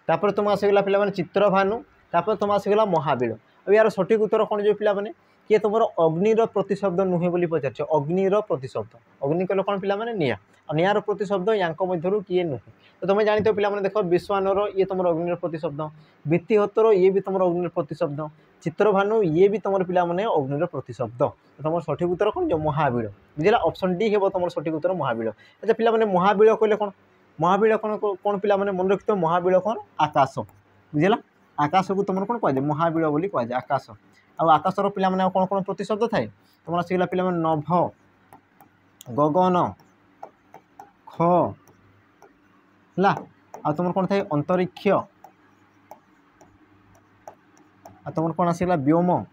तापर तुम आसगला पे चित्रभानु तापर तुम आसगला महाबीर। अब यार सठिक उत्तर कौन जो पे किए तुम अग्निर प्रतिशब्द नुहे बोली पचार अग्निर प्रतिशब्द अग्नि कहले कौन पे निआ निआर प्रतिशब्द या मध्य किए नुहे। तो तुम जानी पे देख विश्वानर ये तुम अग्निर प्रतिशब्द बीतिहोत्र ये भी तुम अग्निर प्रतिशब्द चित्रभानु ये भी तुम पे अग्निर प्रतिशब्द। तुम सठिक उत्तर कौन जो महाबीर बुझेगा ऑप्शन डी हे तुम सठिक उत्तर महाबीर। अच्छा पे महाबीर कहले कौन महाबीर कौन कौन पे मन रखिथ महाबीर कौन आकाश बुझेगा आकाश को तुम कौन कहुए महाबीर बोली कहुए आकाश। आकाशर पे कौन कौन प्रतिशब्द थाए तुम आसगला पे नभ गगन ख है आ तुम कौन थाए अंतरिक्ष आ तुम कौन आसगला व्योम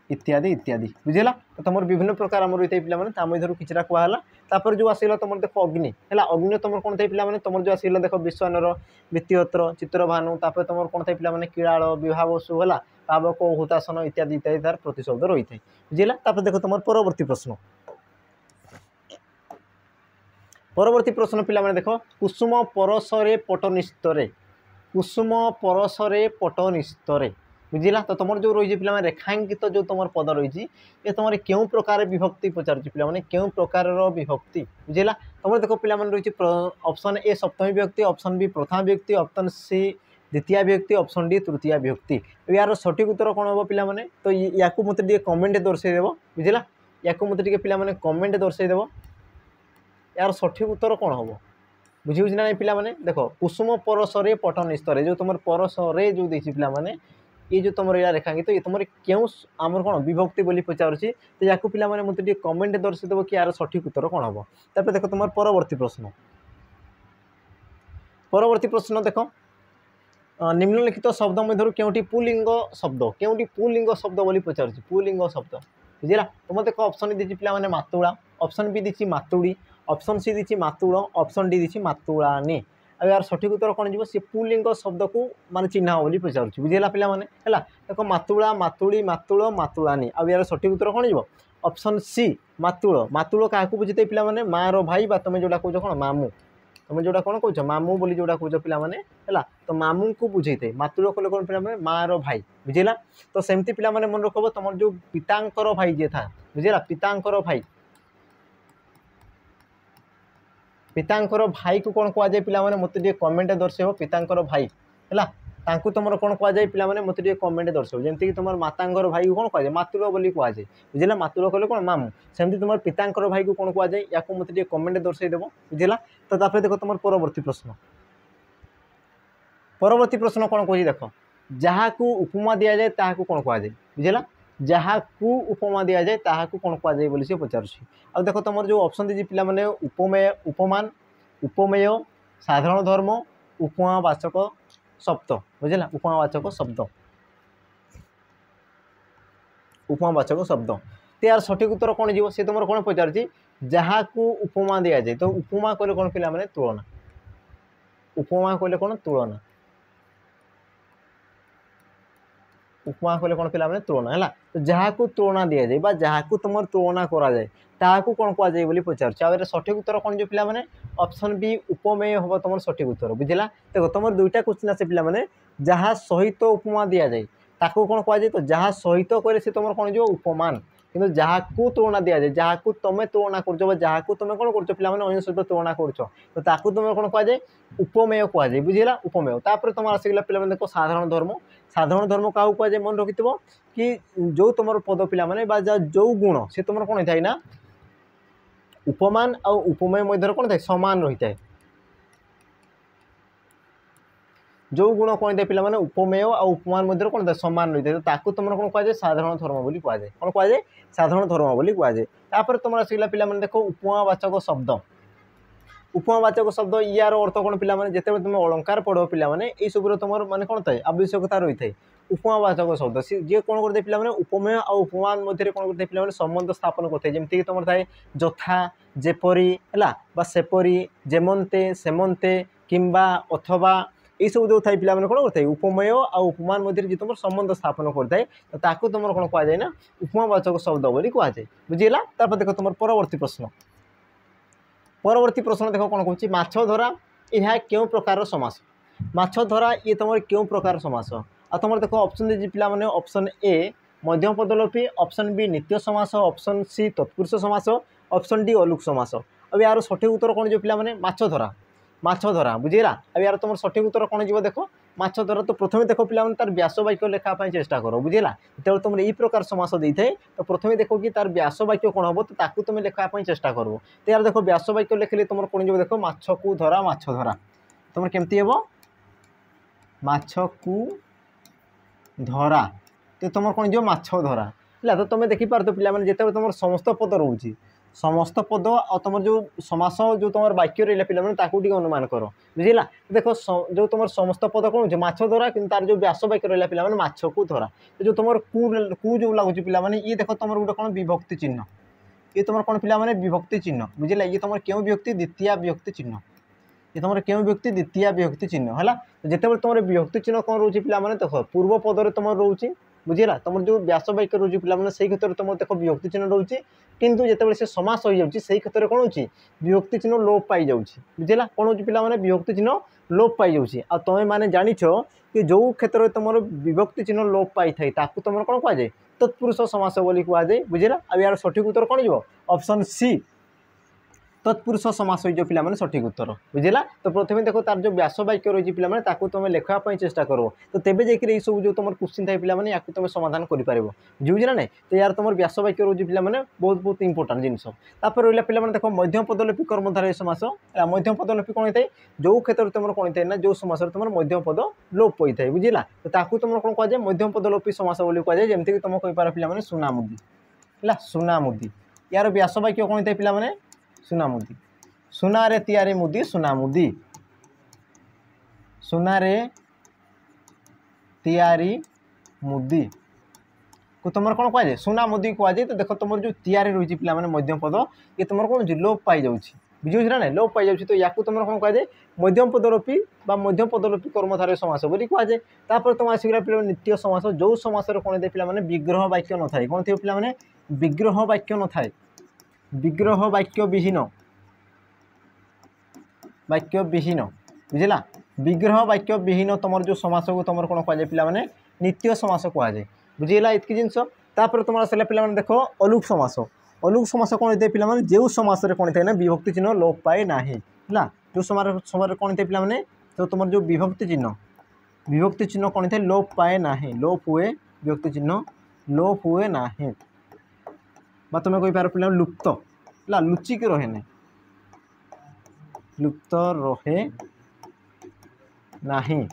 इत्यादि इत्यादि बुझेगा। तो तुम विभिन्न प्रकार आम रही पे मध्य किसी कहला। तापर जो आसगला तुम देख अग्नि है अग्नि तुम कौन थे पे तुम जो आसगला देख विश्वानर बीतिहोत्र चित्रभानु तापर तुम कौन थे पे किलाड़ विभावसु है पावक हुतासन इत्यादि इत्यादि तार प्रतिशब्द रही है बुझेगा। तापर देख तुम परवर्ती प्रश्न पे देख कुसुम परसरे पटनिस्तरे कुसुम परसरे पटनिस्तरे बुझेगा। तो तुम जो रही पे रेखांकित जो तुम पद रही ये तुम क्यों प्रकार विभक्ति पचार पे क्यों प्रकार विभक्ति बुझेगा। तुम देख पे रही ऑप्शन ए सप्तमी विभक्ति ऑप्शन बी प्रथम विभक्ति ऑप्शन सी द्वितीय विभक्ति ऑप्शन डी तृतीय विभक्ति। यार सठिक उत्तर कौन हम पे तो या मत कमेंट दर्शेदेव बुझेगा या मत पे कमेंट दर्शेदेव यार सठिक उत्तर कौन हम बुझे ना पे देख कुसुम परसरे पटनिस्तरे जो तुम परसरे जो देखी पे ये जो तुम रहा रेखांकित ये तुम क्यों आमर कौन विभक्ति बोली पचार तो या पे मत कमेंट दर्शेदेव कि यार सठिक उत्तर कौन हम। तापर देख तुम परवर्ती प्रश्न देख निम्नलिखित शब्द मध्य क्योंटी पुलिंग शब्द बोली पचार पुलिंग शब्द बुझेगा। तुम देख ऑप्शन दी पे मातुड़ा ऑप्शन बी दी मातुड़ी ऑप्शन सी दी मातुल, ऑप्शन डी दी मातुलानी। आ यार सठिक उत्तर कौन जी सी पुल्लिंग शब्द को माने चिन्ह बोली पचार बुझेगा पिला माने है देख मातुला मातुड़ी मातुल मातुलानी आ यार सठिक उत्तर कौन जी ऑप्शन सी मातुल। मातुल क्या बुझे पिला माने मार भाई बा तुम जोटा कौच कौन मामू तुम जोटा कौन कौच मामू बोली जोटा कौच पिला माने है तो मामू को बुझे थे मातुल कले कौन पिला माने मार भाई बुझेगा। तो सेमती पिला माने मन रखब तुम जो पितांकर भाई जे था बुझेगा पितांकर भाई पितांकर भाई को कौन कहुए पिला माने मते टिके कमेंट दर्शेब पितांकर भाई है तांकु तुमर कौन कहुए पिला माने मते टिके कमेंट दर्शेब जेमती कि तुमर मातांकर भाई को कौन कहुए मातुल बोली कहुए बुझेगा मातुल कले कौन मामू सेमती तुम पितांकर भाई को कौन कहुए या मते टिके कमेंट दर्शेदेव बुझेगा। तो तापर देख तुम परवर्ती प्रश्न कौन कह देख जहाँ को उपमा दि जाए ताकू कौन कहुए बुझेगा जहाँ को उपमा दि जाए ताकू कौन कहुए बोली से पचार आ देख तुम जो ऑप्शन दी पिला माने उपमेय उपमान उपमेय साधारण धर्म उपमावाचक शब्द बुझेगा उपमावाचक शब्द उपमावाचक शब्द। तो यार सठिक उत्तर कौन जीव सी तुम कौन पचार जहाँ को उपमा दि जाए तो उपमा कहले कौन पिला माने तुलना उपमा कहले कौन तुलना उपमा कहले कौन पिला माने तुलना है तो जहाँ को तुलना दि जाए जहाँ को तुम तुलना करा जाए ताकू कौन कहुए बोली पचार सठिक उत्तर कौन जो पिला माने ऑप्शन बी उपमेय हम तुम सठिक उत्तर बुझेगा। देखो तुम दुईटा क्वेश्चन आसे पिला माने जहाँ सहित उपमा दि जाए ताकू कौन कहुए तो जहाँ सहित कहले से तुम कौन जो उपमान किंतु जहाँ को तुलना दि जाए जहाँ को तुम तुलना कर जहाँ को तुम कौन कर पिला अन्य सहित तुलना कर तो ताकू तुम कौन कहुए उपमेय कहुए बुझेगा उपमेय। तापर तुम आसगला पिला देखो साधारण धर्म क्या कहुए मन रखि कि जो तुम पद पिला माने जो गुण से तुम कौन होता है ना उपमान आ उपमेय मध्य कौन था समान रही है जो गुण कौन था पिला माने उपमेय आ उपमान मध्य कौन था समान रही है तो तुम कौन कहुए साधारण धर्म बोली कहुए कौन कहुए साधारण धर्म बोली कहुए। तापर तुम आसगला पिला माने देखो उपमावाचक शब्द उपमावाचक शब्द यार अर्थ कौन पिला माने जिते तुम अलंकार पढ़ो पिला माने ए सब तुम माने कौन थाए आवश्यकता रही है उपमावाचक शब्द जी कौन करते पिला माने उपमेय आ उपमान मध्य कौन करते पिला माने संबंध स्थापन करते जमती तुम थाए जथा जेपरी है बा सेपरी जेमंते सेमंते किंबा अथवा ये सब जो थाई पिला माने कौन करते उपमेय आ उपमान मध्य जी तुम संबंध स्थापन करता है तो ताकू तुम कौन कहुए ना उपमावाचक शब्द बोली कहुए बुझेगा। तापर देखो तुम परवर्ती प्रश्न देख कौन कहूँ माछ धरा यह क्यों प्रकार समास माछ धरा ये तुम क्यों प्रकार समास आ तुम देखो ऑप्शन दे पिला माने ऑप्शन ए मध्यम पदलोपी ऑप्शन बी नित्य समास ऑप्शन सी तत्पुरुष समास ऑप्शन डी अलुक समास। अब यार सठिक उत्तर कौन जो पिला माने माछ धरा बुझेगा। अब यार तुम सठिक उत्तर कौन जीव देख माछ धरा तो प्रथम देख पिला माने तार व्यास वाक्य लेखापी चेष्टा कर बुझेगा जो तुम यही प्रकार समास देते तो प्रथम देखो कि तार व्यास वाक्य कौन हम तो ताकू तुम लेखापी चेष्टा कर तो यार देखो व्यास वाक्य लिखिले तुम कौन जीव देख माछ को धरा तुम केमती हे माछ को धरा तो तुम कौन जो माछ धरा है तो तुम देखिपार तो पिला माने जिते तुम समस्त पद रोचे समस्त पद और तुम जो समास जो तुम वाक्य रहा पिला माने अनुमान कर बुझेगा। देखो जो तुम समस्त पद कौन हो माछ धरा कि तार जो व्यास वाक्य रहा पिला माने माछ को धरा जो तुम कु जो लगुच पिला माने ये देख तुम गोटे कौन विभक्ति चिन्ह ये तुम कौन पिला माने विभक्ति चिन्ह बुझेगा ये तुम क्यों विभक्ति द्वितीय विभक्ति चिन्ह ये तुम क्यों विभक्ति द्वितीय विभक्ति चिन्ह है जिते तुम विभक्ति चिन्ह कौन रोचे पिला माने देख पूर्व पदर तुम रोचे बुझेगा तुम जो व्यास वाक्य रोचे पिला माने से क्षेत्र में तुम देख विभक्ति चिन्ह रोचे किंतु जिते से समास हो जाए से क्षेत्र में कौन हो विभक्ति चिन्ह लोप पाई जाऊँगी बुझेगा कौन हो पिला माने विभक्ति चिन्ह लोप पाई जाऊँगी आ तुम मैंने जानिछ कि जो क्षेत्र में तुम विभक्ति चिन्ह लोप पाई थाए ताकू तुम कौन कहुए तत्पुरुष समास बोली कहुए बुझेगा। अब यार सठिक उत्तर कौन जीव ऑप्शन सी तत्पुरुष समास हो पिला माने सठिक उत्तर बुझेगा। तो प्रथम देखो तार जो व्यास वाक्य रही पिला माने ताकू तुम लेखापी चेष्टा करो तो तेबे जाकि सब जो तुम क्वेश्चन थाए पिला माने या तुम समाधान कर पार बुझे ना नहीं तो यार तुम व्यास वाक्य रही पिला माने बहुत इंपोर्टाट जिनस। तापर रहा पिला माने देखो मध्यम पदलोपी कर्मधारय समास मध्यम पदलोपी कौन होता है जो क्षेत्र तुम कौन होता है ना जो समास तुम मध्यम पद लोप होता है बुझेगा तो ताकू तुम कौन कहुए मध्यम पदलोपी समास बोली कहुए जमीक तुम कहींपार पिला माने सुनामुदी है सुनामुदी यार व्यास वाक्य कौन होता है पिला माने सुनामुदी सुनारे तियारी मुदी सुनामुदी सुनारे तियारी मुदी को तुम कौन कहुए सुनामुदी कहुए तो देख तुम जो तियारी रही पिला माने मध्यम पद ये तुम कौन लोप पाई जाऊँगी बुझे ना लोप पाई जाउछि तो याकू तुम कौन कह जाए मध्यम पदलोपी मध्यम पदलोपी कर्मधारय समास बोली कह जाए। तापर तुम आसगला पे नित्य समास जो समास कौन दे पे विग्रह वाक्य न थाए कौन थे पे विग्रह वाक्य न थाए विग्रह वाक्य विहीन बुझला विग्रह वाक्य विहीन तुम जो समास को तुम कौन कह जाए पे नित्य समास कह जाए बुझीगला इतकी जिनस। तापर तुम आसला पे देख अलूक समास कौन थे पे जो समास कौन थे ना विभक्ति चिन्ह लोप पाए ना है जो समय कौन थे पे तो तुम जो विभक्ति चिन्ह कौन थे लोप पाए ना लोप हुए विभक्ति चिन्ह लोप हुए ना तुम कही पार पे लुप्त लुचिक रहे ना लुप्त रहे नहीं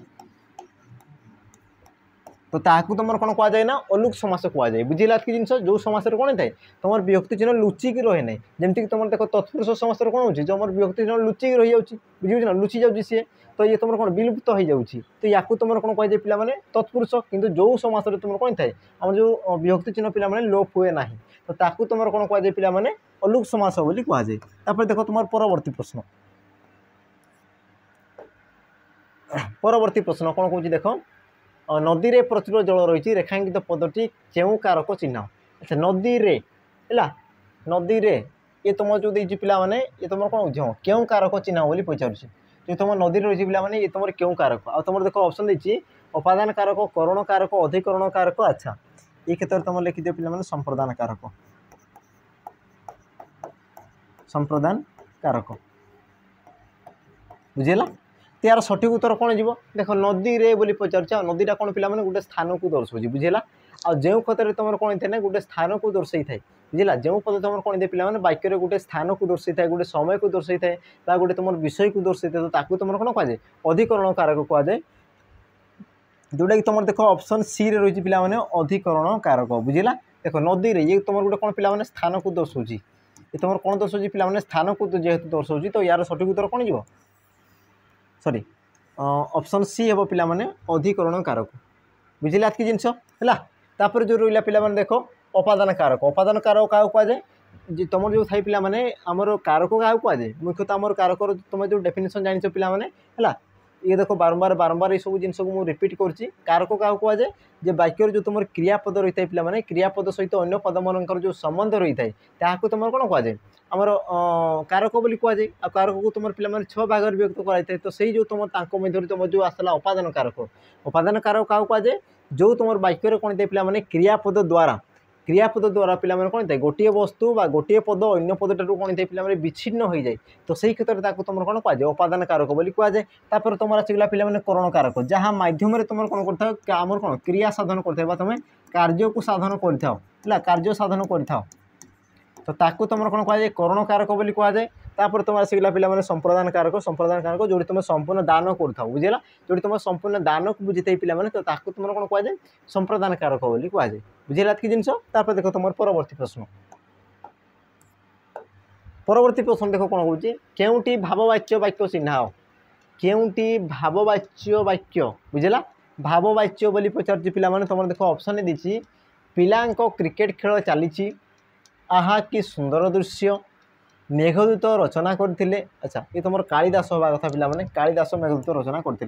तो ताकू तुम कौन कह जाए ना अलुक समास कह जाए बुझीला कि जिन जो समास कौन थाए तुम विभक्ति चिन्ह लुचिक रहे ना जमीक तुम देख तत्पुरुष समास कौन हो तुम विभक्ति चिन्ह लुचिक रही जाऊँगी बुझे ना लुचि जाऊँगी सी तो ये तुम कौन विलुप्त हो जाऊँगी तो या तुम कौन कह जाए पे तत्पुरुष किंतु जो समास तुम कौन थाए आम जो विभक्ति चिन्ह पे लोप हुए ना तो ताकू तुम कौन कह जाए पे अलुक समास बोली कह जाए। तापर देख तुम परवर्ती प्रश्न कौन कौन देख नदी रे प्रचुर जल रही रेखांकित पदटी क्यों कारक चिन्ह। अच्छा नदी रे नदी रे ये तुम जो देखिए पिला माने ये तुम कौन बुझ क्यों कारक चिन्ह बोली पचार जो तुम नदी रही पिला माने ये तुम क्यों कारक आ तुम देख ऑप्शन देती अपादान कारक करण कारक अधिकरण कारक। अच्छा ये क्षेत्र में तुम लिखिद पे संप्रदान कारक बुझेगा यार सठिक उत्तर कौन जीव देख नदी रे बोली पचार नदीटा कौन पिला गोटे स्थान को दर्शाऊँ बुझेगा आ जो पद तुम कौन थे ना गोटे स्थान को दर्शाई थाए बुझेगा जो पद तुम कौन दे पे वाक्य गोटे स्थान को दर्शाई थाए गोटे समय को दर्शाई थाए गोटे तुम विषय को दर्शाई थाए तो तुम कौन कह जाए अधिकरण कारक कह जाए जोटा कि तुम देख ऑप्शन सी रे रही पिला अधिकरण कारक बुझेगा देख नदी रे ये तुम गोटे कौन पिला स्थान को दर्शाऊँ ये तुम कौन दर्शाऊँ पिला स्थान को जेहेतु दर्शाऊँ तो यार सठिक उत्तर कौन जीव सॉरी ऑप्शन सी हे पिला अधिकरण कारक बुझे कि जिनस है जो रहा पिला देख अपादान कारक क्या कहुए तुम जो थाई पिला आमर कारक क्या कहुए मुख्यतः आमर कारक तुम जो डेफिनेशन जान पिला है ये देखो बारंबार बारंबार ये सब जिन को मुझे रिपीट करुँची कारक क्या कहुए जे वाक्य जो तुम क्रियापद रही है पिला क्रियापद सहित अन्य पद मान जो संबंध रही है तुम कौन कहुए आमर कारक बोली कहुए आ कारक को तुम पे 6 भाग विभक्त कराई तो सही जो तुम मध्य तुम जो आसला अपादान कारक क्या कहुए जो तुम वाक्य कौन थे पे क्रियापद द्वारा पे कौन थे गोटे वस्तु गोटे पद अन्य पदटा कौन थे पे विच्छिन्न हो जाए तो सही क्षेत्र में तुम कौन कहुए अपादान कारक बोली कहुए। तापर तुम आसगला पे करण कारक जहाँ मध्यम तुम कौन कर कौन क्रिया साधन कर तुम कार्य को साधन कर कार्य साधन कर तो ताकू तुम कौन कहुए करण कारक बोली कहुए। तापर तुम आसगला पे संप्रदान कारक जो तुम संपूर्ण दान कर बुझेगा जो तुम संपूर्ण दान को बुझे पे तो तुम कौन कहुए संप्रदान कारक बोली कहुए बुझेगा कि जिनस। देख तुम परवर्ती प्रश्न देख कौन कौन केउटी भाववाच्य वाक्य चिन्ह केउटी भाववाच्य वाक्य बुझेगा भाववाच्य बोली पचार पे तुम देख ऑप्शन देती पिला क्रिकेट खेल चली आहा कि सुंदर दृश्य मेघदूत रचना करते। अच्छा ये तुम कालिदास हवा कथा पे कालिदास मेघदूत रचना करते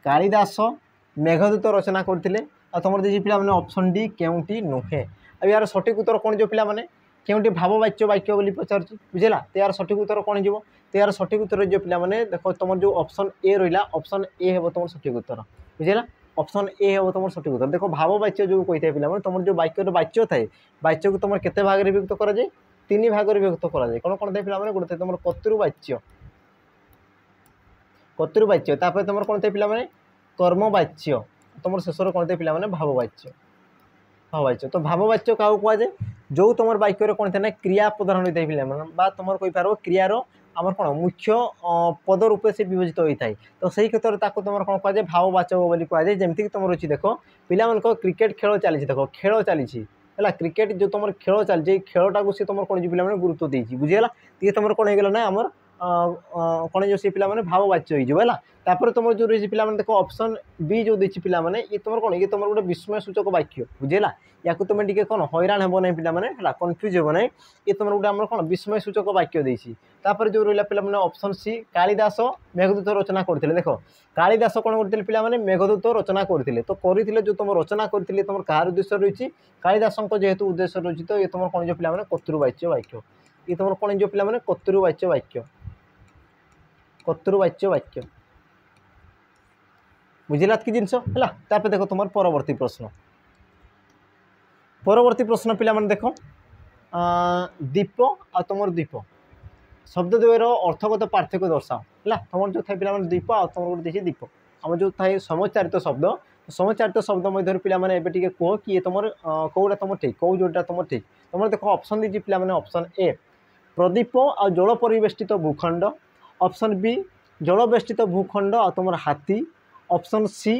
कालिदास मेघदूत रचना करते तुम देखिए पे ऑप्शन डी केउटी नुहे आ यार सठिक उत्तर कौन जो पे केउटी भाववाच्य वाक्य बोली पचार बुझेगा तो यार सठिक उत्तर कौन जीव तो यार सठिक उत्तर जो पे देख तुम जो ऑप्शन ए रहा ऑप्शन ए हे तुम सठिक उत्तर बुझेगा ऑप्शन ए हे तुम सठिक उत्तर। देखो भाववाच्य जो कही पे तुम जो वाच्य थाए वाच्य को तुम केते भाग विभक्त कराए 3 भाग विभक्त कराए कौन कौन थे पे गोटे तुम कतुर्वाच्य तापर तुम कौन थे पे कर्मवाच्य तुम शेष कौन थे पे भाववाच्य तो भाववाच्य क्या कहुए जो तुम वाक्य कौन थे ना क्रिया प्रधान होता है तुम कही पार क्रियार आमर कौन मुख्य पद रूपे से विभजित होता है तो सही क्षेत्र में तुम कौन कहुए भाववाचक बोली कहुए जमीक तुम रही देख पे क्रिकेट खेल चली देख खेल चली है क्रिकेट जो तुम खेल चलती खेलटा को सी तुम कौन पे गुरुत्व देती बुझीगला ये तुम कौन होगा ना आमर कौन जो सी पिला माने भाववाच्य हो है तापर तुम जो रही पिला देख ऑप्शन बी जो देछि पिला माने ये तुम कौन ये तुम गोटे विस्मय सूचक वाक्य बुझेला या तुम टे कौन हैरान हेब ना पिला माने कन्फ्यूज हेब ना ये तुम गोटे आम कौन विस्मय सूचक वाक्य देछि तापर जो रहा पिला माने ऑप्शन सी कालिदास मेघदूत रचना करथिले देख कालिदास कौन करथिले पिला माने मेघदूत रचना करथिले तो करथिले जो तुम रचना करथिले तुम कार उद्देश्य रही कालिदास जेहेतु उद्देश्य रही तो ये तुम कौन जो पिला माने कर्तृवाच्य वाक्य ये तुम कौन जो पिला माने कर्तृवाच्य वाक्य कर्तृवाच्य वाक्य बुझिला कि जिनस है तापर देख तुम परवर्ती प्रश्न पिला माने देख दीप आ तुम दीप शब्द द्वयर अर्थगत पार्थक्य दर्शाओ है तुम जो था पिला दीप आ तुम गोटे देखिए दीप आम जो था समचारित शब्द मध्य पिला माने एबे टिके कह कि ये तुम कौटा तुम ठीक कौ जोटा तुम ठीक तुम देख ऑप्शन दीजिए पिला माने ऑप्शन ए प्रदीप आ जल परिवेष्टित भूखंड ऑप्शन बी जलवेष्टित भूखंड आ तुम हाथी ऑप्शन सी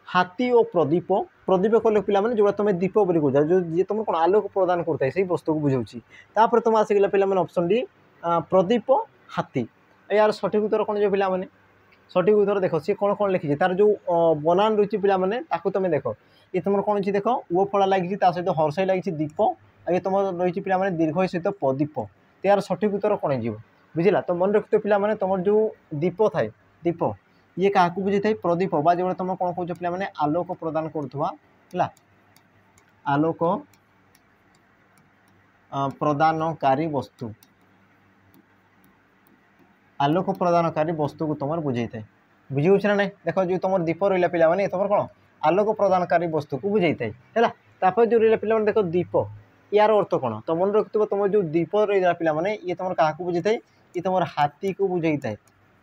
हाथी और प्रदीप प्रदीप कले पिला माने जोड़ा तुम दीप बोली कह जो जी तुम कौन आलोक प्रदान करता है से वस्तु को बुझाऊँ तापर तुम आसिक पिला माने ऑप्शन डी प्रदीप हाथी यार सठिक उत्तर कौन जो पिला माने सठिक उत्तर देख सी कौन कौन लिखी तार जो बनान रही पिला माने ताकू तुम देख ये तुम कौन अच्छी देख ओ फला लगी सहित हर्षई लगी दीप ये तुम रही पिला माने दीर्घ सहित प्रदीप तो यार सठिक उत्तर कौन हो बुझिला तो मन रखिथ पिला माने तुम जो दीप थाए दीप ये क्या बुझे थाए प्रदीप बा जो तुम कौन कह पिला माने आलोक प्रदान करुवा आलोक प्रदानकारी वस्तु आलोक प्रदानकारी वस्तु को तुम बुझे थाए बुझे ना ना देख जो तुम दीप रहा पिला माने तुम कौन आलोक प्रदानकारी वस्तु को बुझे थाए है तापर जो रहा पिला देख दीप यार अर्थ कौन तो मन रखिथ तुम जो दीप रहा पिला माने ये तुम क्या बुझे थाए ये तुम हाथी को बुझे थाए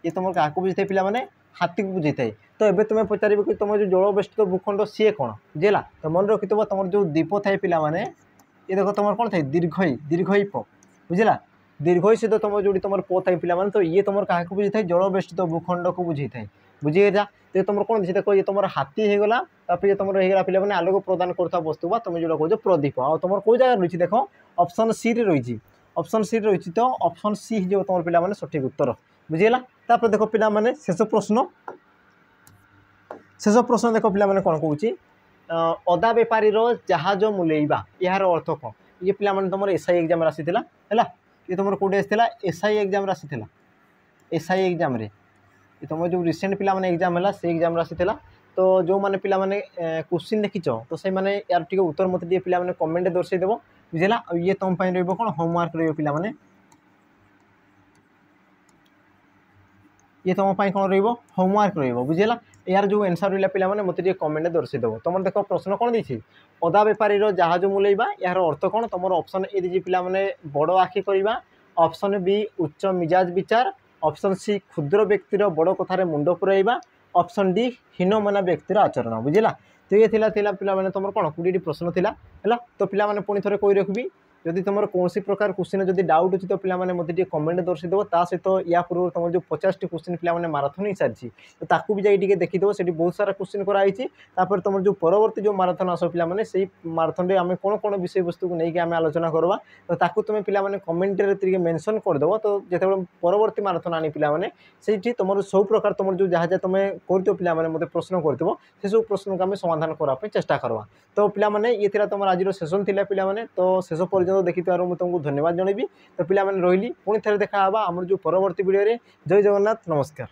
ये तुम क्या बुझे थाए पिला माने हाथी को बुझे थाए तो एबे तुम पचार कि तुम जो जलवेष्टित भूखंड सी कौन बुझेगा तो मन रखिथ तुम जो दीप थाए पिला माने ये देख तुम कौन थाए दीर्घई प बुझेगा दीर्घई सहित तुम जो तुम प थाए पिला माने तो ये तुम क्या बुझे थाए जलवेष्टित भूखंड को बुझे थाए बुझीजा तो तुम कौन देख ये तुम हाथी होगला तापर ये तुम रहीगला पिला माने आलोक प्रदान करता वस्तु बा तुम जो कह प्रदीप आ तुम कौ जगह रही देख ऑप्शन सी रे रही ऑप्शन सी रही तो ऑप्शन सी जो तुम पिला माने सठिक उत्तर बुझीगला तापर देख पिला माने शेष प्रश्न देख पिला माने कौन कहूँ अदा बेपारी जहाज मुलेइबा यार अर्थ कौन ये पिला माने तुम एसआई एग्जाम आसीथिला है ये तुम कौटे आसीथिला एसआई एग्जाम आसीथिला एसआई एग्जाम रे ये तुम जो रिसेंट पिला माने एग्जाम है से एग्जाम आसीथिला तो जो मैंने पिला माने क्वेश्चन देखिच तो से माने यार टिके उत्तर मत दिए पिला माने कमेंट दर्शे देव बुझेगा ये तुम रही कौन होमवर्क रही पिला माने ये तुम कौन रही होमवर्क रही बुझेगा यार जो आंसर रहा पिला माने मत कमेंट दर्शे देव तुम देख प्रश्न कौन देछि अदा बेपारी जहाज मुलेइबा यार अर्थ कौन तुम ऑप्शन ए दीजिए पिला माने बड़ आखि करवा ऑप्शन बी उच्च मिजाज विचार ऑप्शन सी क्षुद्र व्यक्तिर बड़ कथार मुंड पुराइबा ऑप्शन डी हीनमना व्यक्तिर आचरण बुझेगा तो ये पिला माने तुम कौन 20 प्रश्न थिला है तो पिला माने पुणी थोड़े कही रखी जदि तुम कौन प्रकार क्वेश्चन जब डाउट अच्छी तो पिला माने मत कमेंट दर्शे देव ता सहित या पूर्व तुम जो 50 क्वेश्चन पिला माने माराथन हो सारी तो ताकू भी जाइए देखीदेव से बहुत सारा क्वेश्चन कराई तुम जो परवर्ती जो माराथन आस पिला माने से माराथन में आम कौन कौन विषय वस्तु को लेकिन आम आलोचना करवा तो ताकू तुम पिला माने कमेंट रे मेंशन करदेव तो जो परवर्ती माराथन आनी पिला माने से तुम सब प्रकार तुम जो जहाँ जहाँ तुम कर पिला माने मते प्रश्न कर से सब प्रश्न को आम समाधान करने चेष्टा करवा तो पिला माने ये तुम आज सेसन थिला पिला माने तो शेष पर्यंत देखि तुमको धन्यवाद जनइबी तो पिला माने रही पुणी थे देखा आम जो परवर्ती वीडियो रे जय जगन्नाथ नमस्कार।